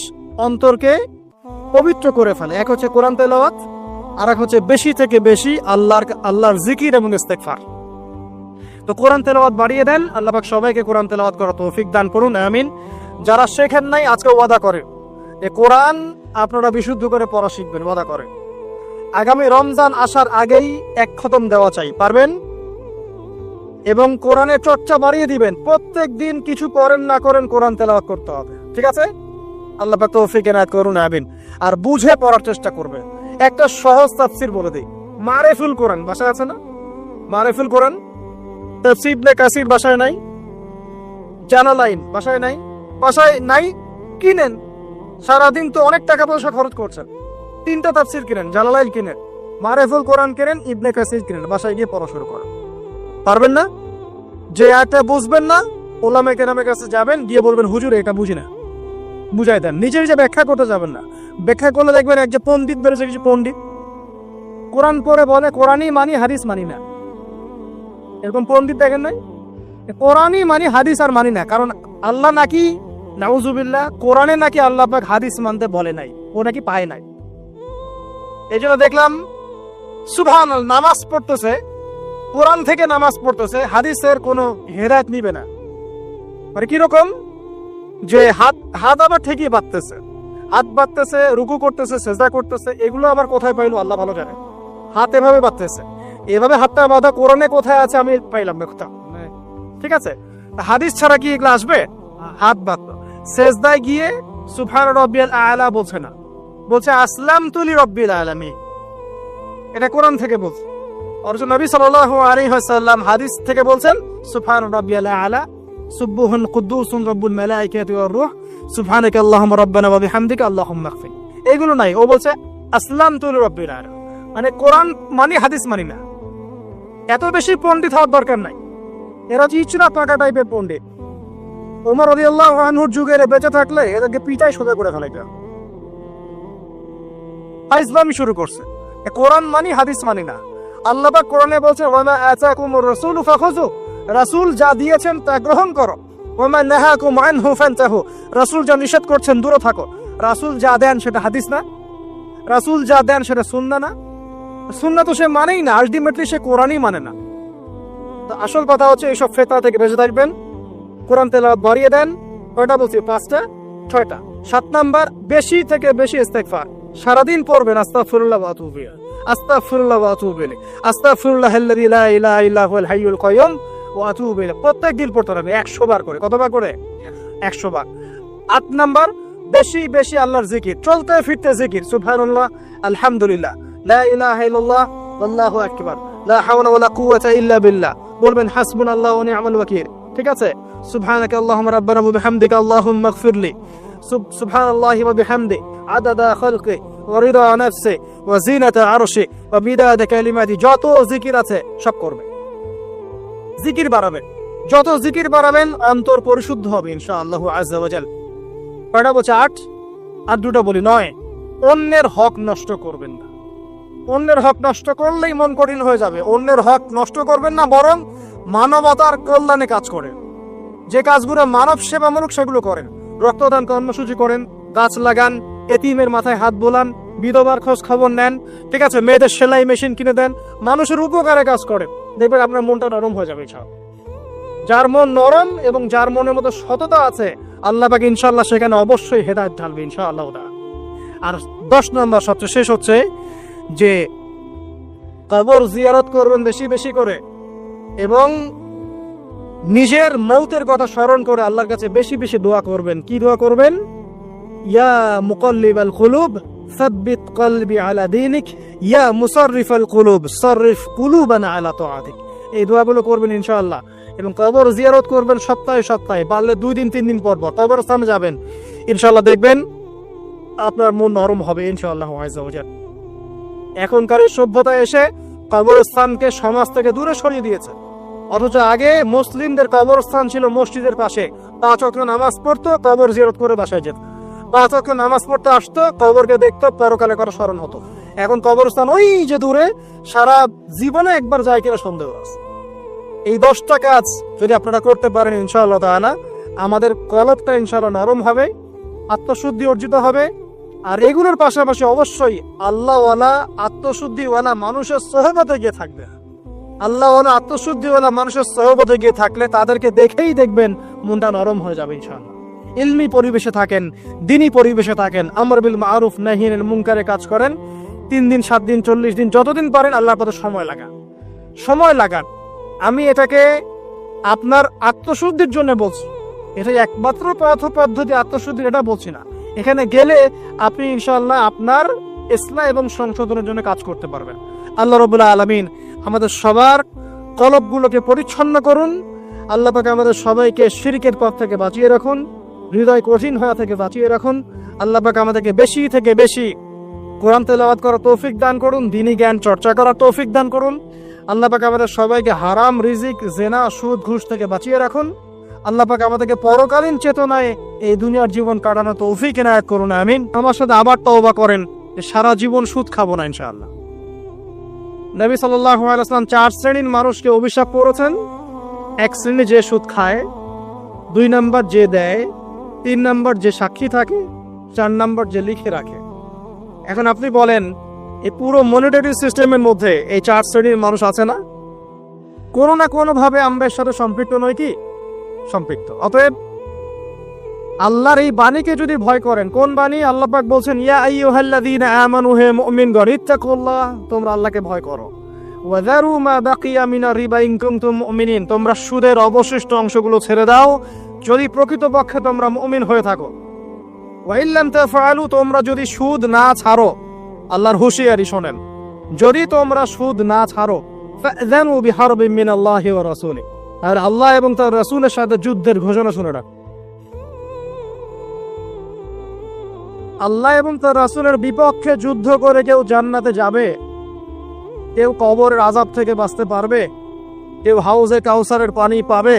অন্তরকে পবিত্র করে ফেলে, এক হচ্ছে কোরআন তেলাওয়াত, আর এক হচ্ছে বেশি থেকে বেশি আল্লাহর জিকির এবং ইস্তেগফার। তো কোরআন তেলাওয়াত বাড়িয়ে দেন, আল্লাহ পাক সবাইকে কোরআন তেলাওয়াত করার তৌফিক দান করুন, আমিন। যারা শেখেন নাই আজকে ওয়াদা করে যে কোরআন আপনারা বিশুদ্ধ করে পড়া শিখবেন, ওয়াদা করে আগামী রমজান আসার আগেই 1 খতম দেওয়া চাই, পারবেন? এবং কোরআনের চর্চা বাড়িয়ে দিবেন, প্রত্যেক দিন কিছু করেন না করেন কোরআন তেলাওয়াত করতে হবে, ঠিক আছে? আল্লাহ পাক তৌফিক এনায়েত করুন, আমিন। আর বুঝে পড়ার চেষ্টা করবে। একটা সহজ তাফসীর বলে দেই, মারিফুল কোরআন ভাষায় আছে না? মারিফুল কোরআন তাফসীর ইবনে কাসির ভাষায় নাই, জালালাইন ভাষায় নাই, ভাষায় নাই, কিনেন। সারাদিন তো অনেক টাকা পয়সা খরচ করছেন, 3টা তাফসীর কিনেন, জালালাইন কিনেন, মারিফুল কোরআন কিনেন, ইবনে কাসির কিনেন, বাসায় গিয়ে পড়া শুরু করেন। পারবেন না? যে আয়াতটা বুঝবেন না, ওলামা কেরামের কাছে যাবেন, গিয়ে বলবেন হুজুর এটা বুঝি না, বুঝাই দেন। নিজে নিজে ব্যাখ্যা করতে যাবেন না, ব্যাখ্যা করলে দেখবেন এক যে পণ্ডিত বেড়েছে, কিছু পণ্ডিত কোরআন পড়ে বলে কোরআনই মানি হাদিস মানি না, এরকম পণ্ডিত দেখেন নাই? কোরআনই মানি হাদিস আর মানি না, কারণ আল্লাহ নাকি, নাউজুবিল্লাহ, কোরআনে নাকি আল্লাহ পাক হাদিস মানতে বলে নাই, ও নাকি পায় নাই। এই জন্য দেখলাম সুবহানাল্লাহ, নামাজ পড়তেছে, কোরআন থেকে নামাজ পড়তেছে, হাদিসের কোনো হেদায়েত নিবে না। মানে কিরকম যে হাত আবার ঠিকই বাঁধতেছে, হাত বাঁধতেছে, রুকু করতেছে, সেজদা করতেছে, এগুলো আবার কোথায় পাইলো আল্লাহ ভালো জানে। হাত এভাবে বাঁধতেছে, এভাবে হাতটা বাঁধা কোরআনে কোথায় আছে আমি পাইলাম না কোথাও, ঠিক আছে? হাদিস ছাড়া কি এগুলো আসবে? হাত বাঁধলো, সেজদায় গিয়ে সুবহান রাব্বিয়াল আ'লা বলছে না, বলছে আসলামতু লিরাব্বিল আলামিন, এটা কোরআন থেকে বলছে। অথচ নবী সাল্লাল্লাহু আলাইহি ওয়াসাল্লাম হাদিস থেকে বলছেন সুবহান রাব্বিয়াল আ'লা, সুবহুন কুদ্দুসুন রব্বুল মালাইকাতি ওয়ার রূহ, সুবহানাকা আল্লাহুম্মা রাব্বানা ওয়া বিহামদিকা আল্লাহুম্মা ইগফির। এগুলো নাই, ও বলছে আসলামতু লিরাব্বিল আলামিন, মানে কোরআন মানি হাদিস মানি না। এত বেশি পণ্ডিত হওয়ার দরকার নাই, এরা চিচড়া পাকা টাইপের পণ্ডিত। ওমর রাদিয়াল্লাহু আনহুর যুগে বেঁচে থাকলে এদেরকে পিটাই সোজা করে ফেলাইতে। ফাইজলামি শুরু করছে, কোরআন মানি হাদিস মানি না। আল্লাহ পাক কোরআনে বলছে ওয়ামা আতাকুমুর রাসূলু ফাখুযু, রাসূল যা দিয়েছেন তা গ্রহণ করো, ওয়ামা নাহাকুম আনহু ফান্তাহু, রাসূল যা নিষেধ করছেন দূরে থাকো। রাসূল যা দেন সেটা হাদিস না, রাসূল যা দেন সেটা সুন্নাহ না, সুন্নাহ তো সে মানেই না, আলটিমেটলি সে কোরআনই মানে না। তো আসল কথা হচ্ছে এইসব ফিতনা থেকে বেঁচে থাকবেন, কোরআন তেলাওয়াত বাড়িয়ে দেন। কয়টা বলছি? 5টা, 6টা। 7 নাম্বার, বেশি থেকে বেশি ইস্তেগফার সারাদিন পড়বেন, আস্তাগফিরুল্লাহ ওয়া আতুবু ইলাইহি, আস্তাগফিরুল্লাহ ওয়া আতুবু ইলাইহি, আস্তাগফিরুল্লাহাল্লাযী লা ইলাহা ইল্লা হুয়াল হাইয়ুল কাইয়্যুম ওয়া আতুবু ইলাইহি। প্রত্যেকদিন পড়তে হবে 100 বার করে। কতবার করে? 100 বার। 8 নাম্বার, বেশি বেশি আল্লাহর জিকির, চলতে ফিরতে জিকির, সুবহানাল্লাহ, আলহামদুলিল্লাহ, লা ইলাহা ইল্লাল্লাহ, আল্লাহু আকবার, লা হাওলা ওয়ালা কুওয়াতা ইল্লা বিল্লাহ। বলবেন হাসবুনাল্লাহু ওয়া নি'মাল ওয়াকিল, ঠিক আছে? সুবহানাকা আল্লাহুম্মা রাব্বানা ওয়া বিহামদিকা আল্লাহুম্মা ইগফিরলি, সুবহানাল্লাহি ওয়া বিহামদি আদাদা খালকি ওয়া রিদা নাফসি ওয়া জিনাতা আরশি ওয়া মিদাদা কালিমাতি। যত জিকির আছে সব করবে, জিকির বাড়াবেন, যত জিকির বাড়াবেন অন্তর পরিশুদ্ধ হবে ইনশাআল্লাহ আযজা ওয়া জাল। কয়টা বলছে? 8। আর 2টা বলি 9। অন্যের হক নষ্ট করবেন না, অন্যের হক নষ্ট করলেই মন কঠিন হয়ে যাবে। অন্যের হক নষ্ট করবেন না, বরং মানবতার কল্যাণে কাজ করেন। যে কাজগুলো মানব সেবামূলক সেগুলো করেন। রক্তদান কর্মসূচি করেন, গাছ লাগান, এতিমের মাথায় হাত বোলান, বিধবার খোঁজ খবর নেন, ঠিক আছে, মেয়েদের সেলাই মেশিন কিনে দেন, মানুষের উপকারে কাজ করেন। দেখবেন আপনার মনটা নরম হয়ে যাবে ইনশাআল্লাহ। যার মন নরম এবং যার মনের মতো সততা আছে, আল্লাহ পাক ইনশাআল্লাহ সেখানে অবশ্যই হেদায়েত ঢালবে ইনশাআল্লাহ। আর 10 নম্বর সবচেয়ে শেষ হচ্ছে যে কবর জিয়ারত করবেন বেশি বেশি করে, এবং নিজের মৌতের কথা স্মরণ করে আল্লাহর কাছে বেশি বেশি দোয়া করবেন। কি দোয়া করবেন? ইয়া মুকাল্লিবাল কুলুব সাব্বিত কলবি আলা দীনিক, ইয়া মুসাররিফাল কুলুব সাররিফ কুলুবানা আলা তাআতিক। এই দোয়াগুলো করবেন ইনশাআল্লাহ। এবং কবর জিয়ারত করবেন সপ্তাহে সপ্তাহে, পারলে 2 দিন 3 দিন পর পর কবরস্থানে যাবেন। ইনশাআল্লাহ দেখবেন আপনার মন নরম হবে ইনশাআল্লাহ আযজা ওয়া জাল। এখনকার সভ্যতায় এসে কবরস্থানকে সমাজ থেকে দূরে সরিয়ে দিয়েছে, অথচ আগে মুসলিমদের কবরস্থান ছিল মসজিদের পাশে। 5 ওয়াক্ত নামাজ পড়তো, কবর জিয়ারত করে বাসায় যেত। 5 ওয়াক্ত নামাজ পড়তে আসতো, কবরকে দেখতো, পরকালে করা স্মরণ হতো। এখন কবরস্থান ওই যে দূরে, সারা জীবনে একবার যায় কিনা সন্দেহ আছে। এই 10টা কাজ যদি আপনারা করতে পারেন ইনশাআল্লাহ তাআলা, আমাদের কলবটা ইনশাআল্লাহ নরম হবে, আত্মশুদ্ধি অর্জিত হবে। আর এগুলোর পাশাপাশি অবশ্যই আল্লাহওয়ালা আত্মশুদ্ধিওয়ালা মানুষের সোহবতে গিয়ে থাকবে। আল্লাহওয়ালা আত্মশুদ্ধিওয়ালা মানুষের সোহবতে গিয়ে থাকলে তাদেরকে দেখেই দেখবেন মনটা নরম হয়ে যাবে ইনশাআল্লাহ। ইলমি পরিবেশে থাকেন, দিনী পরিবেশে থাকেন, আমর বিল মারুফ নাহি আনিল মুনকারে কাজ করেন। 3 দিন 7 দিন 40 দিন যতদিন পারেন আল্লাহর পথে সময় লাগান। আমি এটাকে আপনার আত্মশুদ্ধির জন্য বলছি, এটা একমাত্র পদ্ধতি আত্মশুদ্ধির, এটা বলছি না। এখানে গেলে আপনি ইনশাআল্লাহ আপনার ইসলাহ এবং সংশোধনের জন্য কাজ করতে পারবেন। আল্লাহ রাব্বুল আলামিন আমাদের সবার কলবগুলোকে পরিচ্ছন্ন করুন। আল্লাহ পাক আমাদের সবাইকে শিরকের পথ থেকে বাঁচিয়ে রাখুন, হৃদয় কঠিন হওয়া থেকে বাঁচিয়ে রাখুন। আল্লাহ পাক আমাদেরকে বেশি থেকে বেশি কোরআন তেলাওয়াত করার তৌফিক দান করুন, দ্বীনি জ্ঞান চর্চা করার তৌফিক দান করুন। আল্লাহ পাক আমাদের সবাইকে হারাম রিজিক, জেনা, সুদ, ঘুষ থেকে বাঁচিয়ে রাখুন। আল্লাহ পাক আমাদেরকে পরকালীন চেতনায় এই দুনিয়ার জীবন কাটানো তৌফিক এনায়েত করুন, আমিন। আমার সাথে আবার তওবা করেন যে সারা জীবন সুদ খাবো না ইনশাআল্লাহ। নবী সাল্লাল্লাহু আলাইহি ওয়াসাল্লাম 4 শ্রেণীর মানুষকে অভিশাপ করেছেন। 1 শ্রেণী যে সুদ খায়, 2 নাম্বার যে দেয়, 3 নাম্বার যে সাক্ষী থাকে, 4 নাম্বার যে লিখে রাখে। এখন আপনি বলেন, এই পুরো মনিটারি সিস্টেমের মধ্যে এই 4 শ্রেণীর মানুষ আছে না? কোনো না কোনো ভাবে আমরা এর সাথে সম্পৃক্ত নই কি? সম্পৃক্ত। অতএব আল্লাহর এই বাণীকে যদি ভয় করেন, কোন বাণী? আল্লাহ পাক বলছেন, ইয়া আইয়ুহাল্লাযীনা আমানু, হে মুমিনগণ, ইত্তাকুল্লাহ, তোমরা আল্লাহকে ভয় করো। ওয়া যারু মা বাকিয়া মিনার রিবা ইন কুনতুম মুমিনিন, তোমরা সুদের অবশিষ্ট অংশগুলো ছেড়ে দাও যদি প্রকৃতপক্ষে তোমরা মুমিন হয়ে থাকো। ওয়া ইল্লাম তাফআলু, তোমরা যদি সুদ না ছাড়ো, আল্লাহর হুঁশিয়ারি শোনেন, যদি তোমরা সুদ না ছাড়ো, ফাযানু বিহারবিন মিনাল্লাহি ওয়া রাসূলিহি, আর আল্লাহ এবং তার রাসূলের সাথে যুদ্ধের ঘোষণা শুনে রাখ। আল্লাহ এবং তার রাসূলের বিপক্ষে যুদ্ধ করে কেউ জান্নাতে যাবে? কেউ কবরের আযাব থেকে বাঁচতে পারবে? কেউ হাউজে কাউসারের পানি পাবে?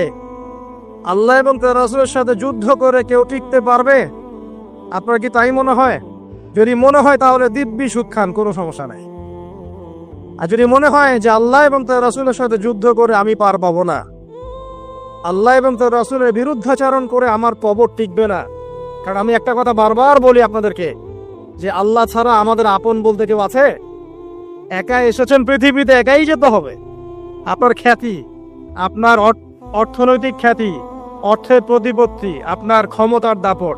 আল্লাহ এবং তার রাসূলের সাথে যুদ্ধ করে কেউ টিকতে পারবে? আপনার কি তাই মনে হয়? যদি মনে হয় তাহলে দিব্যি সুদ খান, কোনো সমস্যা নাই। আর যদি মনে হয় যে আল্লাহ এবং তার রাসূলের সাথে যুদ্ধ করে আমি পার পাবো না, আল্লাহ এবং তার রাসূলের বিরুদ্ধাচরণ করে আমার কবর টিকবে না, কারণ আমি একটা কথা বারবার বলি আপনাদেরকে, যে আল্লাহ ছাড়া আমাদের আপন বলতে কেউ আছে? একা এসেছেন পৃথিবীতে, একাই যেতে হবে। আপনার খ্যাতি, আপনার অর্থনৈতিক খ্যাতি, অর্থের প্রতিপত্তি, আপনার ক্ষমতার দাপট,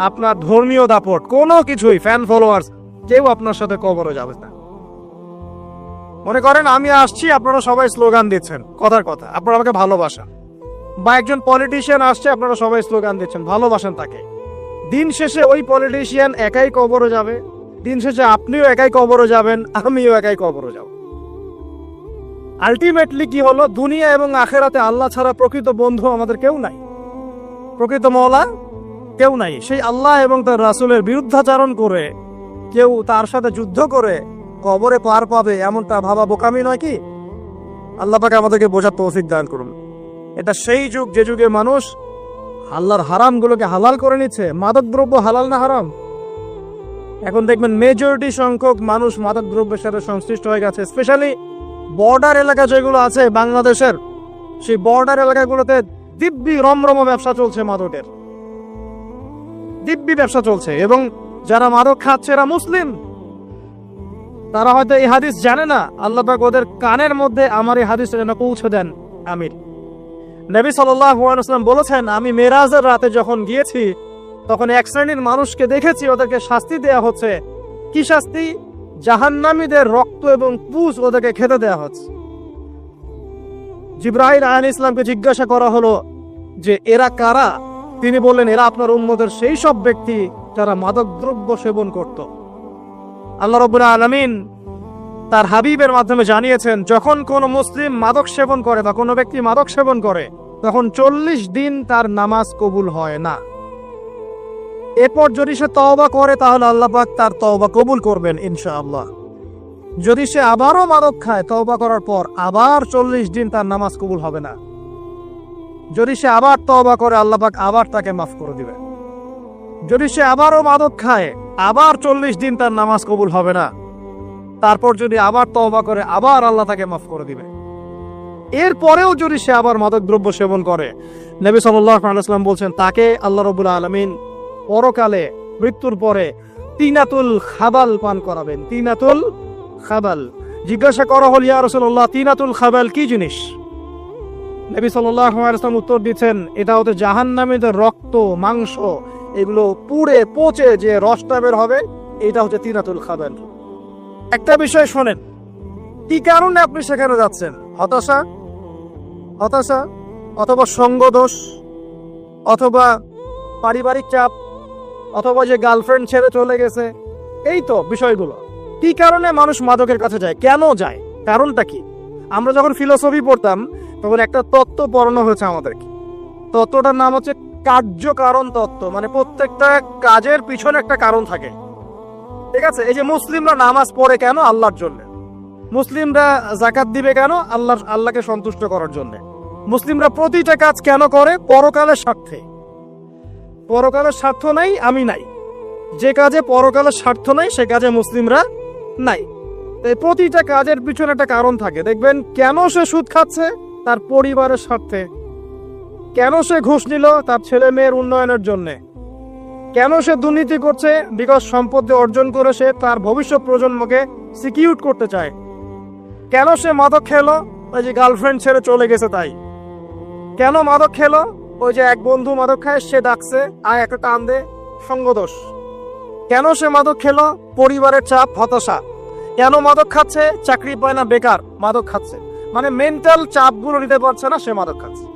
আপনার ধর্মীয় দাপট, কোনো কিছুই, ফ্যান ফলোয়ার্স, কেউ আপনার সাথে কবরে যাবে না। মনে করেন আমি আসছি, আপনারা সবাই স্লোগান দিচ্ছেন, কথার কথা, আপনারা আমাকে ভালোবাসেন, বা একজন পলিটিশিয়ান আসছে, আপনারা সবাই স্লোগান দিচ্ছেন, ভালোবাসেন তাকে। দিন শেষে ওই পলিটিশিয়ান একাই কবরে যাবে, দিন শেষে আপনিও একাই কবরে যাবেন, আমিও একাই কবরে যাব। আলটিমেটলি কি হলো? দুনিয়া এবং আখেরাতে আল্লাহ ছাড়া প্রকৃত বন্ধু আমাদের কেউ নাই, প্রকৃত মওলা কেউ নাই। সেই আল্লাহ এবং তার রাসূলের বিরুদ্ধাচরণ করে কেউ তার সাথে যুদ্ধ করে কবরে পার পাবে, এমনটা ভাবা বোকামি নয় কি? আল্লাহ পাক আমাদেরকে বোঝার তৌফিক দান করুন। এটা সেই যুগ যে যুগে মানুষ আল্লাহর হারামগুলোকে হালাল করে নিচ্ছে। মাদক দ্রব্য হালাল না হারাম? এখন দেখবেন মেজরিটি সংখ্যক মানুষ মাদক দ্রব্যের সাথে সংশ্লিষ্ট হয়ে গেছে, স্পেশালি বর্ডার এলাকা যেগুলো আছে বাংলাদেশের, সেই বর্ডার এলাকাগুলোতে দিব্যি রমরম ব্যবসা চলছে, মাদকের দিব্যি ব্যবসা চলছে। এবং যারা মাদক খাচ্ছে এরা মুসলিম, তারা হয়তো এই হাদিস জানে না, আল্লাহ পাক ওদের কানের মধ্যে আমার এই হাদিসটা যেন পৌঁছে দেন। আমির নবী সাল্লাল্লাহু আলাইহি ওয়াসাল্লাম বলেছেন, আমি মেরাজের রাতে যখন গিয়েছি তখন এক শ্রেণীর মানুষকে দেখেছি, ওদেরকে শাস্তি দেয়া হচ্ছে। কি শাস্তি? জাহান্নামীদের রক্ত এবং পুঁজ ওদেরকে খেতে দেয়া হচ্ছে। জিবরাইল আলাইহিস সালামকে জিজ্ঞাসা করা হলো যে এরা কারা? তিনি বললেন, এরা আপনার উম্মতের সেই সব ব্যক্তি যারা মাদক দ্রব্য সেবন করত। আল্লাহ রাব্বুল আলামিন তার হাবিবের মাধ্যমে জানিয়েছেন, যখন কোন মুসলিম মাদক সেবন করে বা কোনো ব্যক্তি মাদক সেবন করে তখন 40 দিন তার নামাজ কবুল হয় না। এরপর যদি সে তওবা করে তাহলে আল্লাহ পাক তার তওবা কবুল করবেন ইনশাআল্লাহ। যদি সে আবারও মাদক খায়, তওবা করার পর আবার 40 দিন তার নামাজ কবুল হবে না। যদি সে আবার তওবা করে, আল্লাহ পাক আবার তাকে মাফ করে দিবেন। যদি সে আবারও মাদক খায়, আবার 40 দিন তার নামাজ কবুল হবে না। তারপর যদি আবার তওবা করে, আবার আল্লাহ তাকে মাফ করে দিবে। এরপরেও যদি সে আবার মাদক দ্রব্য সেবন করে, নবী সাল্লাল্লাহু আলাইহি ওয়াসাল্লাম বলছেন, তাকে আল্লাহ রাব্বুল আলামিন পরকালে মৃত্যুর পরে তিনাতুল খাবাল পান করাবেন। তিনাতুল খাবাল। জিজ্ঞাসা করা হল, ইয়া রাসূলুল্লাহ, তিনাতুল খাবাল কি জিনিস? নবী সাল্লাল্লাহু আলাইহি ওয়াসাল্লাম উত্তর দিচ্ছেন, এটা হচ্ছে জাহান্নামীদের রক্ত, মাংস, এগুলো পুড়ে পচে যে রসটা বের হবে, এটা হচ্ছে তিনাতুল খাবাল। একটা বিষয় শোনেন, কি কারণে আপনি সেখানে যাচ্ছেন? হতাশা, হতাশা, অথবা সঙ্গদোষ, অথবা পারিবারিক চাপ, অথবা যে গার্লফ্রেন্ড ছেড়ে চলে গেছে, এই তো বিষয়গুলো। কি কারণে মানুষ মাদকের কাছে যায়? কেন যায়? কারণটা কি? আমরা যখন ফিলোসফি পড়তাম তখন একটা তত্ত্ব পড়ানো হয়েছে আমাদেরকে। তত্ত্বটার নাম হচ্ছে কার্যকারণ তত্ত্ব। মানে প্রত্যেকটা কাজের পিছনে একটা কারণ থাকে, ঠিক আছে? এই যে মুসলিমরা নামাজ পড়ে কেন? আল্লাহর জন্য। মুসলিমরা যাকাত দিবে কেন? আল্লাহকে সন্তুষ্ট করার জন্য। মুসলিমরা প্রতিটা কাজ কেন করে? পরকালের স্বার্থে। পরকালের স্বার্থ নাই, আমি নাই। যে কাজে পরকালের স্বার্থ নাই সে কাজে মুসলিমরা নাই। এই প্রতিটা কাজের পিছনে একটা কারণ থাকে। দেখবেন কেন সে সুদ খাচ্ছে? তার পরিবারের স্বার্থে। কেন সে ঘুষ নিল? তার ছেলে মেয়ের উন্নয়নের জন্য। কেন সে দুর্নীতি করছে? বিকজ সম্পত্তি অর্জন করে সে তার ভবিষ্যৎ প্রজন্মকে সিকিউর করতে চায়। কেন সে মাদক খেলো? ওই যে গার্লফ্রেন্ড ছেড়ে চলে গেছে তাই। কেন মাদক খেলো? ওই যে এক বন্ধু মাদক খায়, সে ডাকছে, আয় একটা টান দে, সঙ্গদোষ। কেন সে মাদক খেলো? পরিবারের চাপ, হতাশা। কেন মাদক খাচ্ছে? চাকরি পায় না, বেকার, মাদক খাচ্ছে। মানে মেন্টাল চাপগুলো নিতে পারছে না, সে মাদক খাচ্ছে।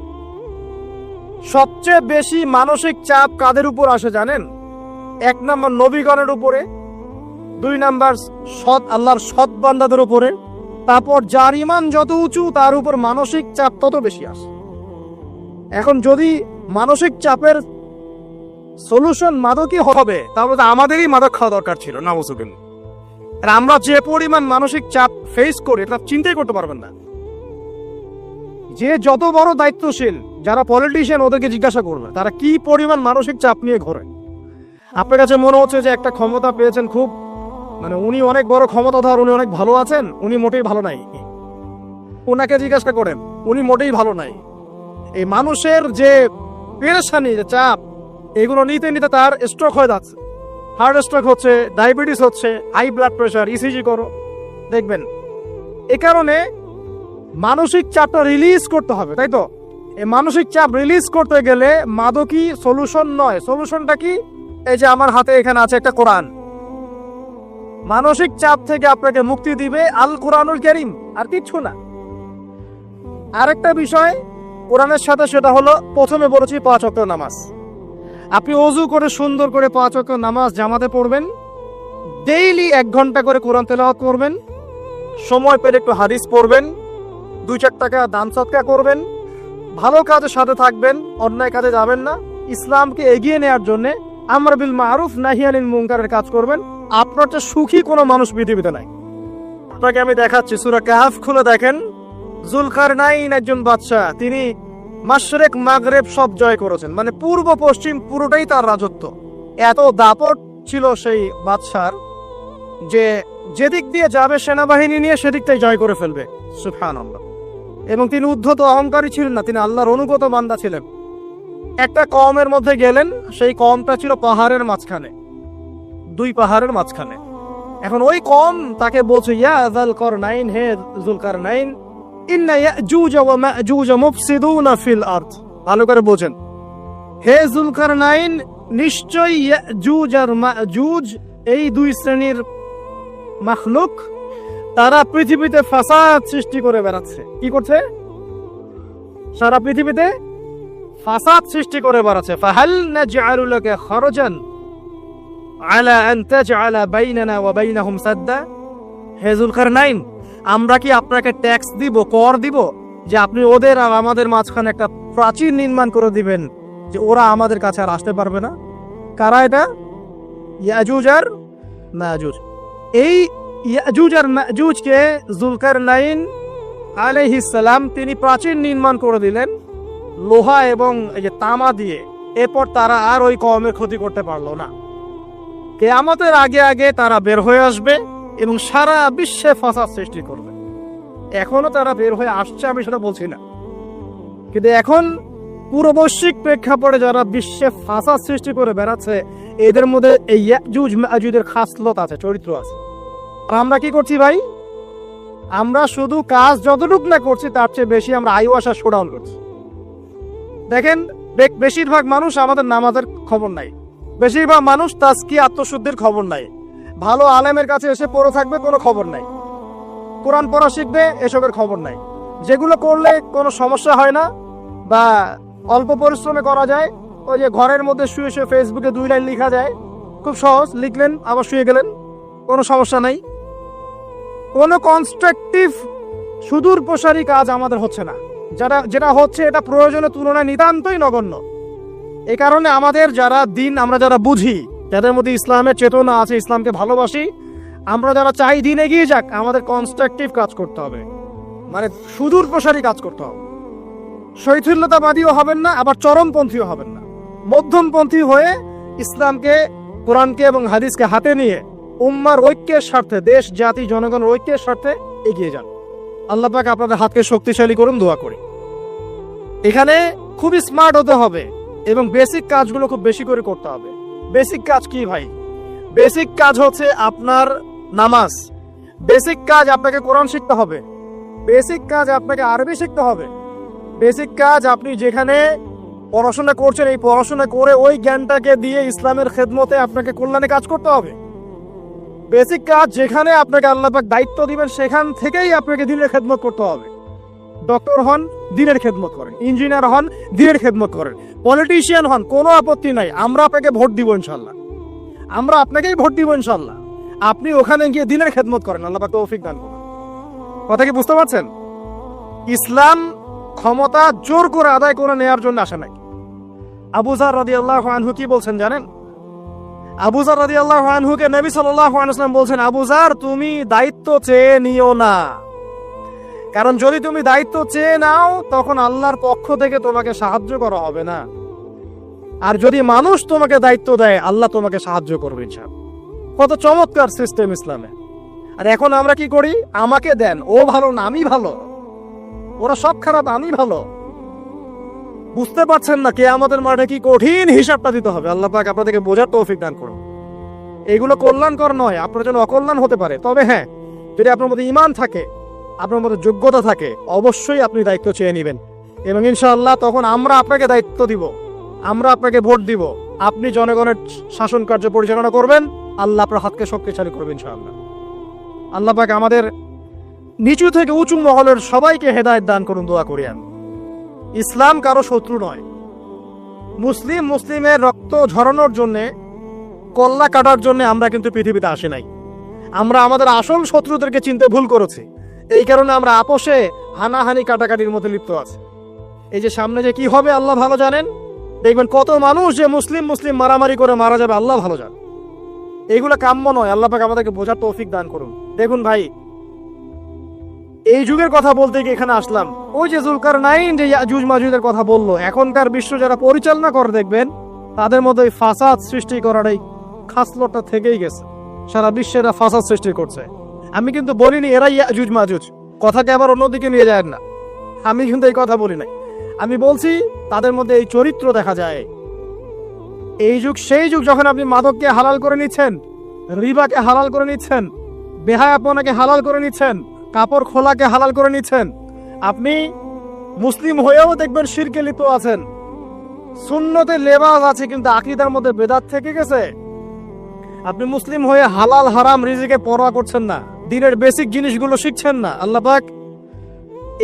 সবচেয়ে বেশি মানসিক চাপ কাদের উপর আসে জানেন? 1 নম্বর নবীগণের উপরে, 2 নম্বর আল্লাহর সৎ বান্দাদের উপরে, তারপর যার ঈমান যত উঁচু তার উপর মানসিক চাপ তত বেশি আসে। এখন যদি মানসিক চাপের সলিউশন মাদকই হবে, তাহলে আমাদেরই মাদক খাওয়া দরকার ছিল, নাউজুবিল্লাহ। আর আমরা যে পরিমাণ মানসিক চাপ ফেস করি এটা চিন্তাই করতে পারবেন না। যে যত বড় দায়িত্বশীল, যারা পলিটিশিয়ান, ওদেরকে জিজ্ঞাসা করবে তারা কি পরিমাণ মানসিক চাপ নিয়ে ঘোরে। আপনার কাছে মনে হচ্ছে যে একটা ক্ষমতা পেয়েছেন, খুব মানে উনি অনেক বড় ক্ষমতাধর, উনি অনেক ভালো আছেন, উনি মোটেই ভালো নাই। ওনাকে জিজ্ঞাসা করেন, উনি মোটেই ভালো নাই। এই মানুষের যে পেরেশানি, যে চাপ, এগুলো নিতে নিতে তার স্ট্রোক হয়ে যাচ্ছে, হার্ট স্ট্রোক হচ্ছে, ডায়াবেটিস হচ্ছে, হাই ব্লাড প্রেশার, ইসিজি করো, দেখবেন। এ কারণে মানসিক চাপটা রিলিজ করতে হবে, তাই তো? এই মানসিক চাপ রিলিজ করতে গেলে মাদকই সলিউশন নয়। সলিউশনটা কি? এই যে আমার হাতে এখানে আছে একটা কোরআন। মানসিক চাপ থেকে আপনাকে মুক্তি দিবে আল কোরআনুল কারীম, আর কিচ্ছু না। আরেকটা বিষয় কোরআনের সাথে, সেটা হলো প্রথমে বলেছি 5 ওয়াক্ত নামাজ। আপনি ওযু করে সুন্দর করে 5 ওয়াক্ত নামাজ জামাতে পড়বেন, ডেইলি 1 ঘন্টা করে কোরআন তেলাওয়াত করবেন, সময় পেলে একটু হাদিস পড়বেন, 2-4 টাকা দান সদকা করবেন, ভালো কাজের সাথে থাকবেন, অন্যায় কাজে যাবেন না, ইসলামকে এগিয়ে নেওয়ার জন্য আমর বিল মারুফ নাহি আনিল মুনকারের কাজ করবেন। আপনার চেয়ে সুখী কোনো মানুষ পৃথিবীতে নাই। আপনাকে আমি দেখাচ্ছি, সূরা কাহফ খুলে দেখেন। যুলকারনাইন একজন বাদশা, তিনি মাশরিক মাগরিব সব জয় করেছেন, মানে পূর্ব পশ্চিম পুরোটাই তার রাজত্ব। এত দাপট ছিল সেই বাদশার যে যেদিক দিয়ে যাবে সেনাবাহিনী নিয়ে সেদিকটাই জয় করে ফেলবে, সুবহানাল্লাহ। এবং তিনি উদ্ধত অহংকারী ছিলেন না, তিনি আল্লাহর অনুগত বান্দা ছিলেন। একটা কওমের মধ্যে গেলেন, সেই কওমটা ছিল পাহাড়ের মাঝখানে, দুই পাহাড়ের মাঝখানে। এখন ওই কওম তাকে বলছে, ইয়া যুলকারনাইন, হে যুলকারনাইন, ইন্না ইয়াজুজ ওয়া মাজুজ মুফসিদুনা ফিল আরদ। ভালো করে বোঝেন, হে যুলকারনাইন, নিশ্চয়ই ইয়াজুজ আর মাজুজ এই দুই শ্রেণীর মাখলুক, তারা পৃথিবীতে ফাসাদ সৃষ্টি করে বেড়াচ্ছে। কি করছে? সারা পৃথিবীতে ফাসাদ সৃষ্টি করে বেড়াচ্ছে। ফাহাল নাজআলু লাকা খরজান আলা আন তাজআলা বাইনানা ওয়া বাইনাহুম সাদ্দা। হে যুলকারনাইন, আমরা কি আপনাকে ট্যাক্স দিব, কর দিব, যে আপনি ওদের আর আমাদের মাঝখানে একটা প্রাচীর নির্মাণ করে দিবেন, যে ওরা আমাদের কাছে আর আসতে পারবে না? কারা এটা? ইয়াজুজ আর মাজুজ। এই ইয়াজুজ আর মাজুজকে যুলকারনাইন আলাইহিস সালাম তিনি প্রাচীর নির্মাণ করে দিলেন লোহা এবং এই যে তামা দিয়ে। এরপর তারা আর ওই কওমের ক্ষতি করতে পারলো না। কিয়ামতের আগে আগে তারা বের হয়ে আসবে এবং সারা বিশ্বে ফাসাদ সৃষ্টি করবে। এখনো তারা বের হয়ে আসছে, আমি সেটা বলছি না, কিন্তু এখন পুরো বৈশ্বিক প্রেক্ষাপটে যারা বিশ্বে ফাসাদ সৃষ্টি করে বেড়াচ্ছে, এদের মধ্যে এই ইয়াজুজ মাজুজের খাসলত আছে, চরিত্র আছে। আর আমরা কি করছি ভাই? আমরা শুধু কাজ যতটুকু না করছি তার চেয়ে বেশি আমরা আয়ু আশা শোডাউন করছি। দেখেন, বেশিরভাগ মানুষ আমাদের নামাজের খবর নাই, বেশিরভাগ মানুষ তাজকিয়া আত্মশুদ্ধির খবর নাই, ভালো আলেমের কাছে এসে পড়ে থাকবে কোনো খবর নাই, কোরআন পড়া শিখবে এসবের খবর নাই। যেগুলো করলে কোনো সমস্যা হয় না বা অল্প পরিশ্রমে করা যায়, ওই যে ঘরের মধ্যে শুয়ে শুয়ে ফেসবুকে 2 লাইন লেখা যায়, খুব সহজ, লিখলেন আবার শুয়ে গেলেন, কোনো সমস্যা নাই। কোনো কনস্ট্রাকটিভ সুদূর প্রসারী কাজ আমাদের হচ্ছে না। যেটা হচ্ছে এটা প্রয়োজনের তুলনায় নিতান্তই নগণ্য। এই কারণে আমাদের যারা দিন, আমরা যারা বুঝি, যাদের মধ্যে ইসলামের চেতনা আছে, ইসলামকে ভালোবাসি, আমরা যারা চাই দিন এগিয়ে যাক, আমাদের কনস্ট্রাকটিভ কাজ করতে হবে, মানে সুদূর প্রসারী কাজ করতে হবে। শৈথিল্যতাবাদীও হবেন না, আবার চরমপন্থীও হবেন না, মধ্যমপন্থী হয়ে ইসলামকে, কোরআনকে এবং হাদিসকে হাতে নিয়ে উম্মার ঐক্যের স্বার্থে, দেশ জাতি জনগণের ঐক্যের স্বার্থে এগিয়ে যান। আল্লাহ পাক আপনাদের হাতকে শক্তিশালী করুন, দোয়া করি। এখানে খুবই স্মার্ট হতে হবে এবং বেসিক কাজগুলো খুব বেশি করে করতে হবে। বেসিক কাজ কি ভাই? বেসিক কাজ হচ্ছে আপনার নামাজ, বেসিক কাজ আপনাকে কোরআন শিখতে হবে, বেসিক কাজ আপনাকে আরবি শিখতে হবে, বেসিক কাজ আপনি যেখানে পড়াশোনা করছেন এই পড়াশোনা করে ওই জ্ঞানটাকে দিয়ে ইসলামের খেদমতে আপনাকে কল্যাণে কাজ করতে হবে। বেসিক কাজ যেখানে আপনাকে আল্লাহ পাক দায়িত্ব দিবেন সেখান থেকেই আপনাকে দিনের খেদমত করতে হবে। ডক্টর হন, দিনের খেদমত করেন, ইঞ্জিনিয়ার হন, দিনের খেদমত করেন, পলিটিশিয়ান হন, কোনো আপত্তি নাই, আমরা আপনাকে ভোট দিব ইনশাল্লাহ, আমরা আপনাকেই ভোট দিব ইনশাল্লাহ। আপনি ওখানে গিয়ে দিনের খেদমত করেন, আল্লাহ পাক তৌফিক দান করুন। কথা কি বুঝতে পারছেন? ইসলাম ক্ষমতা জোর করে আদায় করে নেওয়ার জন্য আসে নাই। আবু যার রাদিয়াল্লাহু আনহু কি বলছেন জানেন? আবু যার রাদিয়াল্লাহু আনহুকে নবী সাল্লাল্লাহু আলাইহি ওয়াসাল্লাম বলছেন, আবু যার, তুমি দায়িত্ব চেয়ে নিও না, কারণ যদি তুমি দায়িত্ব চেয়ে নাও তখন আল্লাহর পক্ষ থেকে তোমাকে সাহায্য করা হবে না, আর যদি মানুষ তোমাকে দায়িত্ব দেয় আল্লাহ তোমাকে সাহায্য করবে ইনশাআল্লাহ। কত চমৎকার সিস্টেম ইসলামে। আর এখন আমরা কি করি? আমাকে দেন, ও ভালো না আমি ভালো, ওরা সব খারাপ আমি ভালো। বুঝতে পারছেন না কিয়ামতের মাঠে কি কঠিন হিসাবটা দিতে হবে। আল্লাহ পাক আপনাদেরকে বোঝার তৌফিক দান করুন। এগুলো কল্যাণকর নয়, আপনার জন্য অকল্যাণ হতে পারে। তবে হ্যাঁ, যদি আপনার মধ্যে ঈমান থাকে, আপনার মধ্যে যোগ্যতা থাকে, অবশ্যই আপনি দায়িত্ব চেয়ে নেবেন এবং ইনশাআল্লাহ তখন আমরা আপনাকে দায়িত্ব দিব, আমরা আপনাকে ভোট দিব, আপনি জনগণের শাসন কার্য পরিচালনা করবেন, আল্লাহ আপনার হাতকে শক্তিশালী করবেন ইনশাআল্লাহ। আল্লাহ পাক আমাদের নিচু থেকে উঁচু মহলের সবাইকে হেদায়েত দান করুন, দোয়া করি আমি। ইসলাম কারো শত্রু নয়। মুসলিমের রক্ত ঝরানোর জন্যে, কল্লা কাটার জন্য আমরা কিন্তু পৃথিবীতে আসি নাই। আমরা আমাদের আসল শত্রুদেরকে চিনতে ভুল করেছি, এই কারণে আমরা আপোষে হানাহানি কাটাকাটির মধ্যে লিপ্ত আছি। এই যে সামনে যে কি হবে আল্লাহ ভালো জানেন। দেখবেন কত মানুষ যে মুসলিম মারামারি করে মারা যাবে, আল্লাহ ভালো জানেন। এইগুলো কাম্য নয়। আল্লাহ পাক আমাদেরকে বোঝার তৌফিক দান করুন। দেখুন ভাই, এই যুগের কথা বলতে গিয়ে এখানে আসলাম। ওই যে যুলকারনাইন যে ইয়াজুজ মাজুজের কথা বললো, এখনকার বিশ্ব যারা পরিচালনা করে দেখবেন তাদের মধ্যে ফাসাদ সৃষ্টি করাটাই খাসলতটা থেকেই গেছে, সারা বিশ্বে এরা ফাসাদ সৃষ্টি করছে। আমি কিন্তু বলিনি এরাই ইয়াজুজ মাজুজ, কথাকে আবার অন্যদিকে নিয়ে যায় না, আমি কিন্তু এই কথা বলি নাই। আমি বলছি তাদের মধ্যে এই চরিত্র দেখা যায়। এই যুগ সেই যুগ যখন আপনি মাদককে হালাল করে নিচ্ছেন, রিবাকে হালাল করে নিচ্ছেন, বেহায়াপনাকে হালাল করে নিচ্ছেন, কাপড় খোলাকে হালাল করে নিচ্ছেন। আপনি মুসলিম হয়েও দেখবেন শিরকে লিপ্ত আছেন, সুন্নতে লেবাস আছে কিন্তু আকীদার মধ্যে বেদাত থেকে গেছে। আপনি মুসলিম হয়ে হালাল হারাম রিজিকে পরোয়া করছেন না, দিনের বেসিক জিনিসগুলো শিখছেন না। আল্লাহ পাক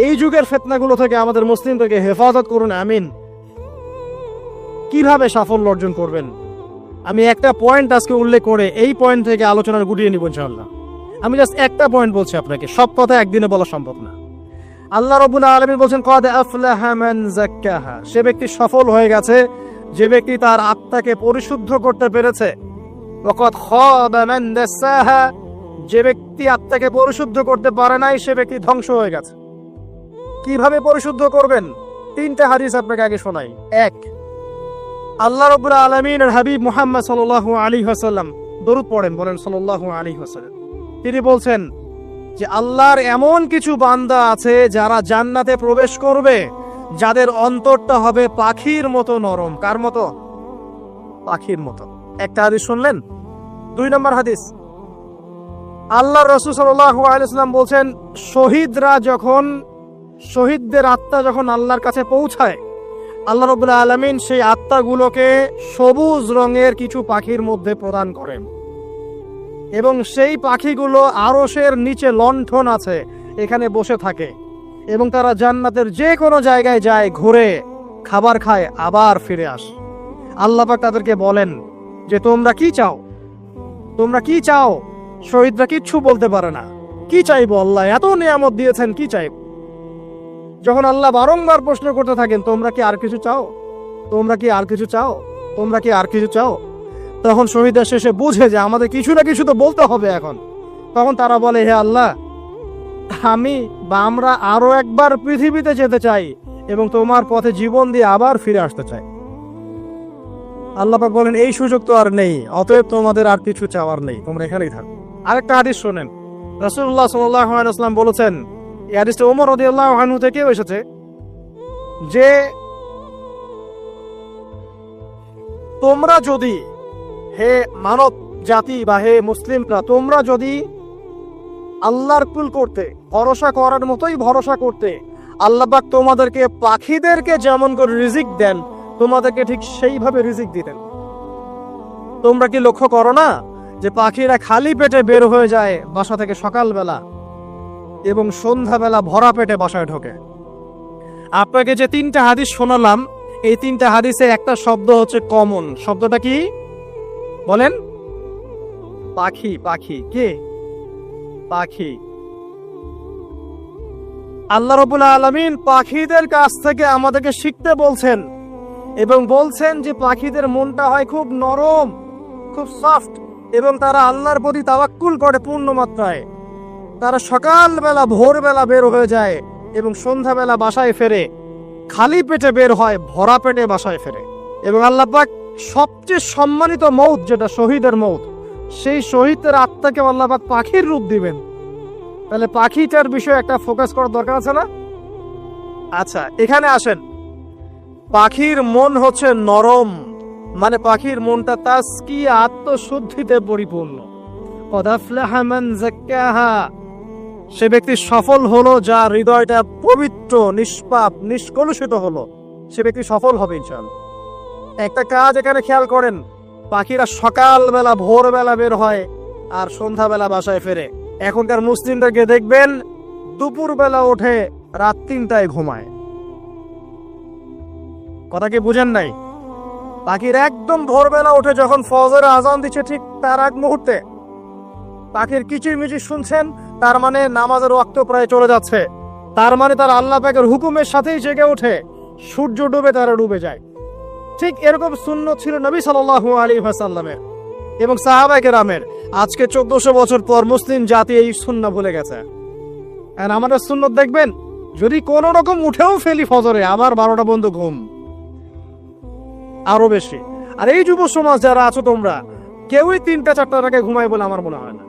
এই যুগের ফিতনাগুলো থেকে আমাদের মুসলিমদেরকে হেফাজত করুন, আমিন। কিভাবে সাফল্য অর্জন করবেন, আমি একটা পয়েন্ট আজকে উল্লেখ করে এই পয়েন্ট থেকে আলোচনার গুটিয়ে নিব ইনশাআল্লাহ। আমি জাস্ট একটা পয়েন্ট বলছি আপনাকে, সব কথা একদিনে বলা সম্ভব না। আল্লাহ রাব্বুল আলামিন বলেন ক্বাদ আফলাহা মান যাক্কাহা, সে ব্যক্তি সফল হয়ে গেছে যে ব্যক্তি তার আত্মাকে পরিশুদ্ধ করতে পেরেছে। ওয়া ক্বাদ খাবা মান দাসাহা, যে ব্যক্তি আত্মাকে পরিশুদ্ধ করতে পারে নাই সে ব্যক্তি ধ্বংস হয়ে গেছে। কিভাবে পরিশুদ্ধ করবেন, তিনটা হাদিস আপনাকে আগে শোনাই। এক, আল্লাহ রাব্বুল আলামিনের হাবিব মুহাম্মদ সাল্লাল্লাহু আলাইহি ওয়াসাল্লাম দরুদ পড়েন, বলেন সাল্লাল্লাহু আলাইহি ওয়াসাল্লাম। তিনি বলছেন যে আল্লাহর এমন কিছু বান্দা আছে যারা জান্নাতে প্রবেশ করবে, যাদের অন্তরটা হবে পাখির মতো নরম। কার মতো? পাখির মতো। একটা হাদিস শুনলেন। দুই নম্বর হাদিস, আল্লাহর রাসূল সাল্লাল্লাহু আলাইহি ওয়াসাল্লাম বলছেন শহীদদের আত্মা যখন আল্লাহর কাছে পৌঁছায়, আল্লাহ রাব্বুল আলামিন সেই আত্মাগুলোকে সবুজ রঙের কিছু পাখির মধ্যে প্রদান করেন এবং সেই পাখিগুলো আরশের নিচে লণ্ঠন আছে, এখানে বসে থাকে এবং তারা জান্নাতের যে কোনো জায়গায় যায়, ঘুরে খাবার খায়, আবার ফিরে আসে। আল্লাহ পাক তাদেরকে বলেন যে তোমরা কি চাও, তোমরা কি চাও? শহীদরা কিচ্ছু বলতে পারে না, কি চাইবো, আল্লাহ এত নিয়ামত দিয়েছেন, কি চাইবো? যখন আল্লাহ বারংবার প্রশ্ন করতে থাকেন তোমরা কি আর কিছু চাও, তোমরা কি আর কিছু চাও, তোমরা কি আর কিছু চাও, তখন শহীদরা শেষে বুঝে যে আমাদের কিছু না কিছু তো বলতে হবে এখন। তখন তারা বলে হে আল্লাহ, আমরা আরো একবার পৃথিবীতে যেতে চাই এবং তোমার পথে জীবন দিয়ে আবার ফিরে আসতে চাই। আল্লাহ পাক বলেন এই সুযোগ তো আর নেই, অতএব তোমাদের আর কিছু চাওয়ার নেই, তোমরা এখানেই থাকো। আরেকটা হাদিস শোনেন, রাসূলুল্লাহ সাল্লাল্লাহু আলাইহি ওয়াসাল্লাম বলেছেন, এই হাদিসটা ওমর রাদিয়াল্লাহু আনহু থেকে এসেছে, যে তোমরা যদি, হে মানব জাতি বা হে মুসলিমরা, তোমরা যদি আল্লাহর কুল করতে, ভরসা করার মতোই ভরসা করতে, আল্লাহ পাক তোমাদেরকে পাখিদেরকে যেমন করে রিজিক দেন তোমাদেরকে ঠিক সেইভাবে রিজিক দিতেন। তোমরা কি লক্ষ্য করো না যে পাখিরা খালি পেটে বের হয়ে যায় বাসা থেকে সকালবেলা এবং সন্ধ্যাবেলা ভরা পেটে বাসায় ঢোকে? আপনাকে যে তিনটা হাদিস শোনালাম, এই তিনটা হাদিসে একটা শব্দ হচ্ছে কমন। শব্দটা কি বলেন? পাখি। পাখি কে? পাখি। আল্লাহ রাব্বুল আলামিন পাখিদের কাছ থেকে আমাদেরকে শিখতে বলছেন এবং বলছেন যে পাখিদের মনটা হয় খুব নরম, খুব সফট, এবং তারা আল্লাহর প্রতি তাওয়াক্কুল করে পূর্ণ মাত্রায়। তারা সকালবেলা ভোরবেলা বের হয়ে যায় এবং সন্ধ্যাবেলা বাসায় ফেরে, খালি পেটে বের হয়, ভরা পেটে বাসায় ফেরে। এবং আল্লাহ পাক সবচেয়ে সম্মানিত মৌত যেটা শহীদের মৌত, সেই শহীদের আত্মাকে আল্লাহ পাক পাখির রূপ দিবেন। তাহলে পাখিটার বিষয়ে একটা ফোকাস করার দরকার আছে না? আচ্ছা, এখানে আসেন। পাখির মন হচ্ছে নরম, মানে পাখির মনটা তাজকিয়া, আত্মশুদ্ধিতে পরিপূর্ণ। ক্বাদ আফলাহা মান যাক্কাহা, সে ব্যক্তি সফল হলো যার হৃদয়টা পবিত্র, নিষ্পাপ, নিষ্কলুষিত হলো, সে ব্যক্তি সফল হবে ইনশাআল্লাহ। একটা কাজ এখানে খেয়াল করেন, পাখিরা সকালবেলা ভোরবেলা বের হয় আর সন্ধ্যাবেলা বাসায় ফেরে। এখনকার মুসলিমদেরকে দেখবেন দুপুরবেলা ওঠে, রাত 3টায় ঘুমায়। কথা কি বুঝেন নাই? পাখির একদম ভোরবেলা উঠে যখন ফজরের আজান দিচ্ছে ঠিক তার আগ মুহূর্তে পাখির কিচিরমিচির শুনছেন, তার মানে নামাজের ওয়াক্ত প্রায় চলে যাচ্ছে, তার মানে তার আল্লাহ পাকের হুকুমের সাথেই জেগে ওঠে, সূর্য ডুবে তারা ডুবে যায়। ঠিক এরকম সুন্নত ছিল নবী সাল্লাল্লাহু আলাইহি ওয়াসাল্লামের এবং সাহাবায়ে কেরামের। আজকে 1400 বছর পর মুসলিম জাতি এই সুন্নাহ ভুলে গেছে। আর আমাদের সুন্নত দেখবেন, যদি কোনো রকম উঠেও ফেলি ফজরে, আবার 12টা পর্যন্ত ঘুম, আরো বেশি। আর এই যুব সমাজ যারা আছো তোমরা, কেউই 3টা-4টা টাকা ঘুমায় বলে আমার মনে হয় না।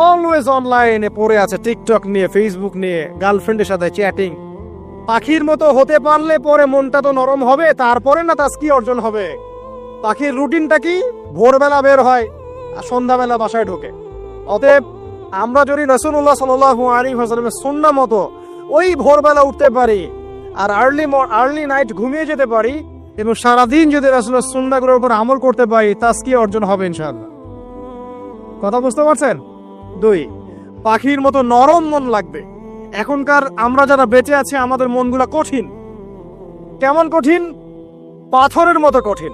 অলওয়েজ অনলাইনে পড়ে আছে, টিকটক নিয়ে, ফেসবুক নিয়ে, গার্লফ্রেন্ডের সাথে চ্যাটিং। পাখির মতো হতে পারলে পরে মনটা তো নরম হবে, তারপরে না তাস্কি অর্জন হবে। পাখির রুটিনটা কি? ভোরবেলা বের হয় আর সন্ধ্যাবেলা বাসায় ঢোকে। অতএব আমরা যদি রাসূলুল্লাহ সাল্লাল্লাহু আলাইহি ওয়াসাল্লামের সুন্নাহ মতো ওই ভোরবেলা উঠতে পারি আর আর্লি নাইট ঘুমিয়ে যেতে পারি এবং সারাদিন যদি রাসূলের সুন্নাহগুলোর উপর আমল করতে পারি, তাস্কি অর্জন হবে ইনশাআল্লাহ। কথা বুঝতে পারছেন? 2, পাখির মতো নরম মন লাগবে। এখনকার আমরা যারা বেঁচে আছি আমাদের মনগুলা কঠিন। কেমন কঠিন? পাথরের মতো কঠিন।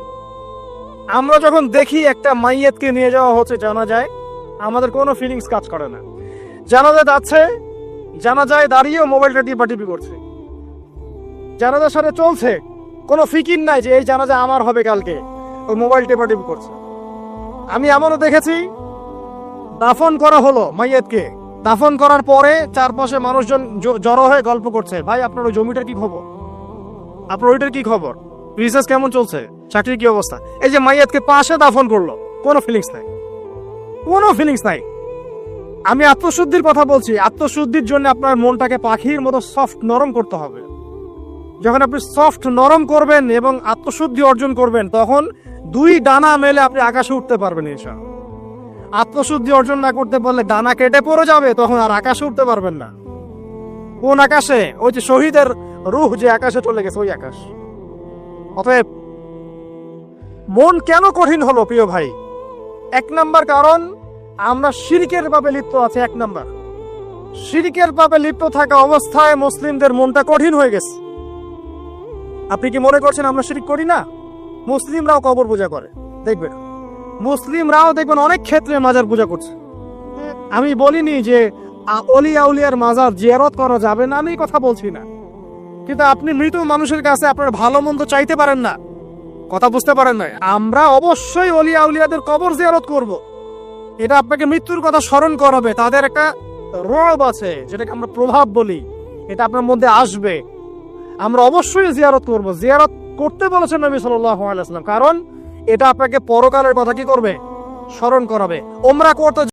আমরা যখন দেখি একটা মাইয়াতকে নিয়ে যাওয়া হচ্ছে জানাজায়, আমাদের কোনো ফিলিংস কাজ করে না। জানাজা যাচ্ছে, জানাজায় দাঁড়িয়েও মোবাইলটা টিপাটিপি করছে। জানাজার সাথে চলছে, কোনো ফিকির নাই যে এই জানাজা আমার হবে কালকে, ওই মোবাইল টিপাটিপি করছে। আমি এমনও দেখেছি, দাফন করা হলো মাইয়াতকে, দাফন করার পরে চারপাশে মানুষজন জড়ো হয়ে গল্প করছে, ভাই আপনার ওই জমিটার কি খবর, আপনার ওইটার কি খবর, বিজনেস কেমন চলছে, চাকরির কি অবস্থা। এই যে মাইয়াতকে পাশে দাফন করলো, কোনো ফিলিংস নাই, কোনো ফিলিংস নাই। আমি আত্মশুদ্ধির কথা বলছি। আত্মশুদ্ধির জন্য আপনার মনটাকে পাখির মতো সফট নরম করতে হবে। যখন আপনি সফট নরম করবেন এবং আত্মশুদ্ধি অর্জন করবেন, তখন 2 ডানা মেলে আপনি আকাশে উঠতে পারবেন ইনশাআল্লাহ। আত্মশুদ্ধি অর্জন না করতে পারলে ডানা কেটে পড়ে যাবে, তখন আর আকাশে উঠতে পারবেন না। কোন আকাশে? ওই যে শহীদের রূহ যে আকাশে চলে গেছে, ওই আকাশ। অতএব মন কেন কঠিন হলো প্রিয় ভাই? 1 নাম্বার কারণ, আমরা শিরকের পাপে লিপ্ত আছি। 1 নাম্বার, শিরকের পাপে লিপ্ত থাকা অবস্থায় মুসলিমদের মনটা কঠিন হয়ে গেছে। আপনি কি মনে করছেন আমরা শিরক করি না? মুসলিমরাও কবর পূজা করে, দেখবেন মুসলিমরাও দেখবেন অনেক ক্ষেত্রে মাজার পূজা করছে। আমি বলিনি যে অলিয়া উলিয়ার মাজার জিয়ারত করা যাবে না, আমি কথা বলছি না, কিন্তু আপনি মৃত মানুষের কাছে আপনার ভালো মন্দ চাইতে পারেন না। কথা বুঝতে পারেন না? আমরা অবশ্যই অলিয়া উলিয়াদের কবর জিয়ারত করব। এটা আপনাকে মৃত্যুর কথা স্মরণ করাবে। তাদের একটা রব আছে, যেটাকে আমরা প্রভাব বলি, এটা আপনার মধ্যে আসবে। আমরা অবশ্যই জিয়ারত করব। জিয়ারত করতে বলেছেন নবী সাল্লাল্লাহু আলাইহি ওয়াসাল্লাম, কারণ এটা আপনাকে পরকালের কথা কি করবে? স্মরণ করাবে। ওমরা করতে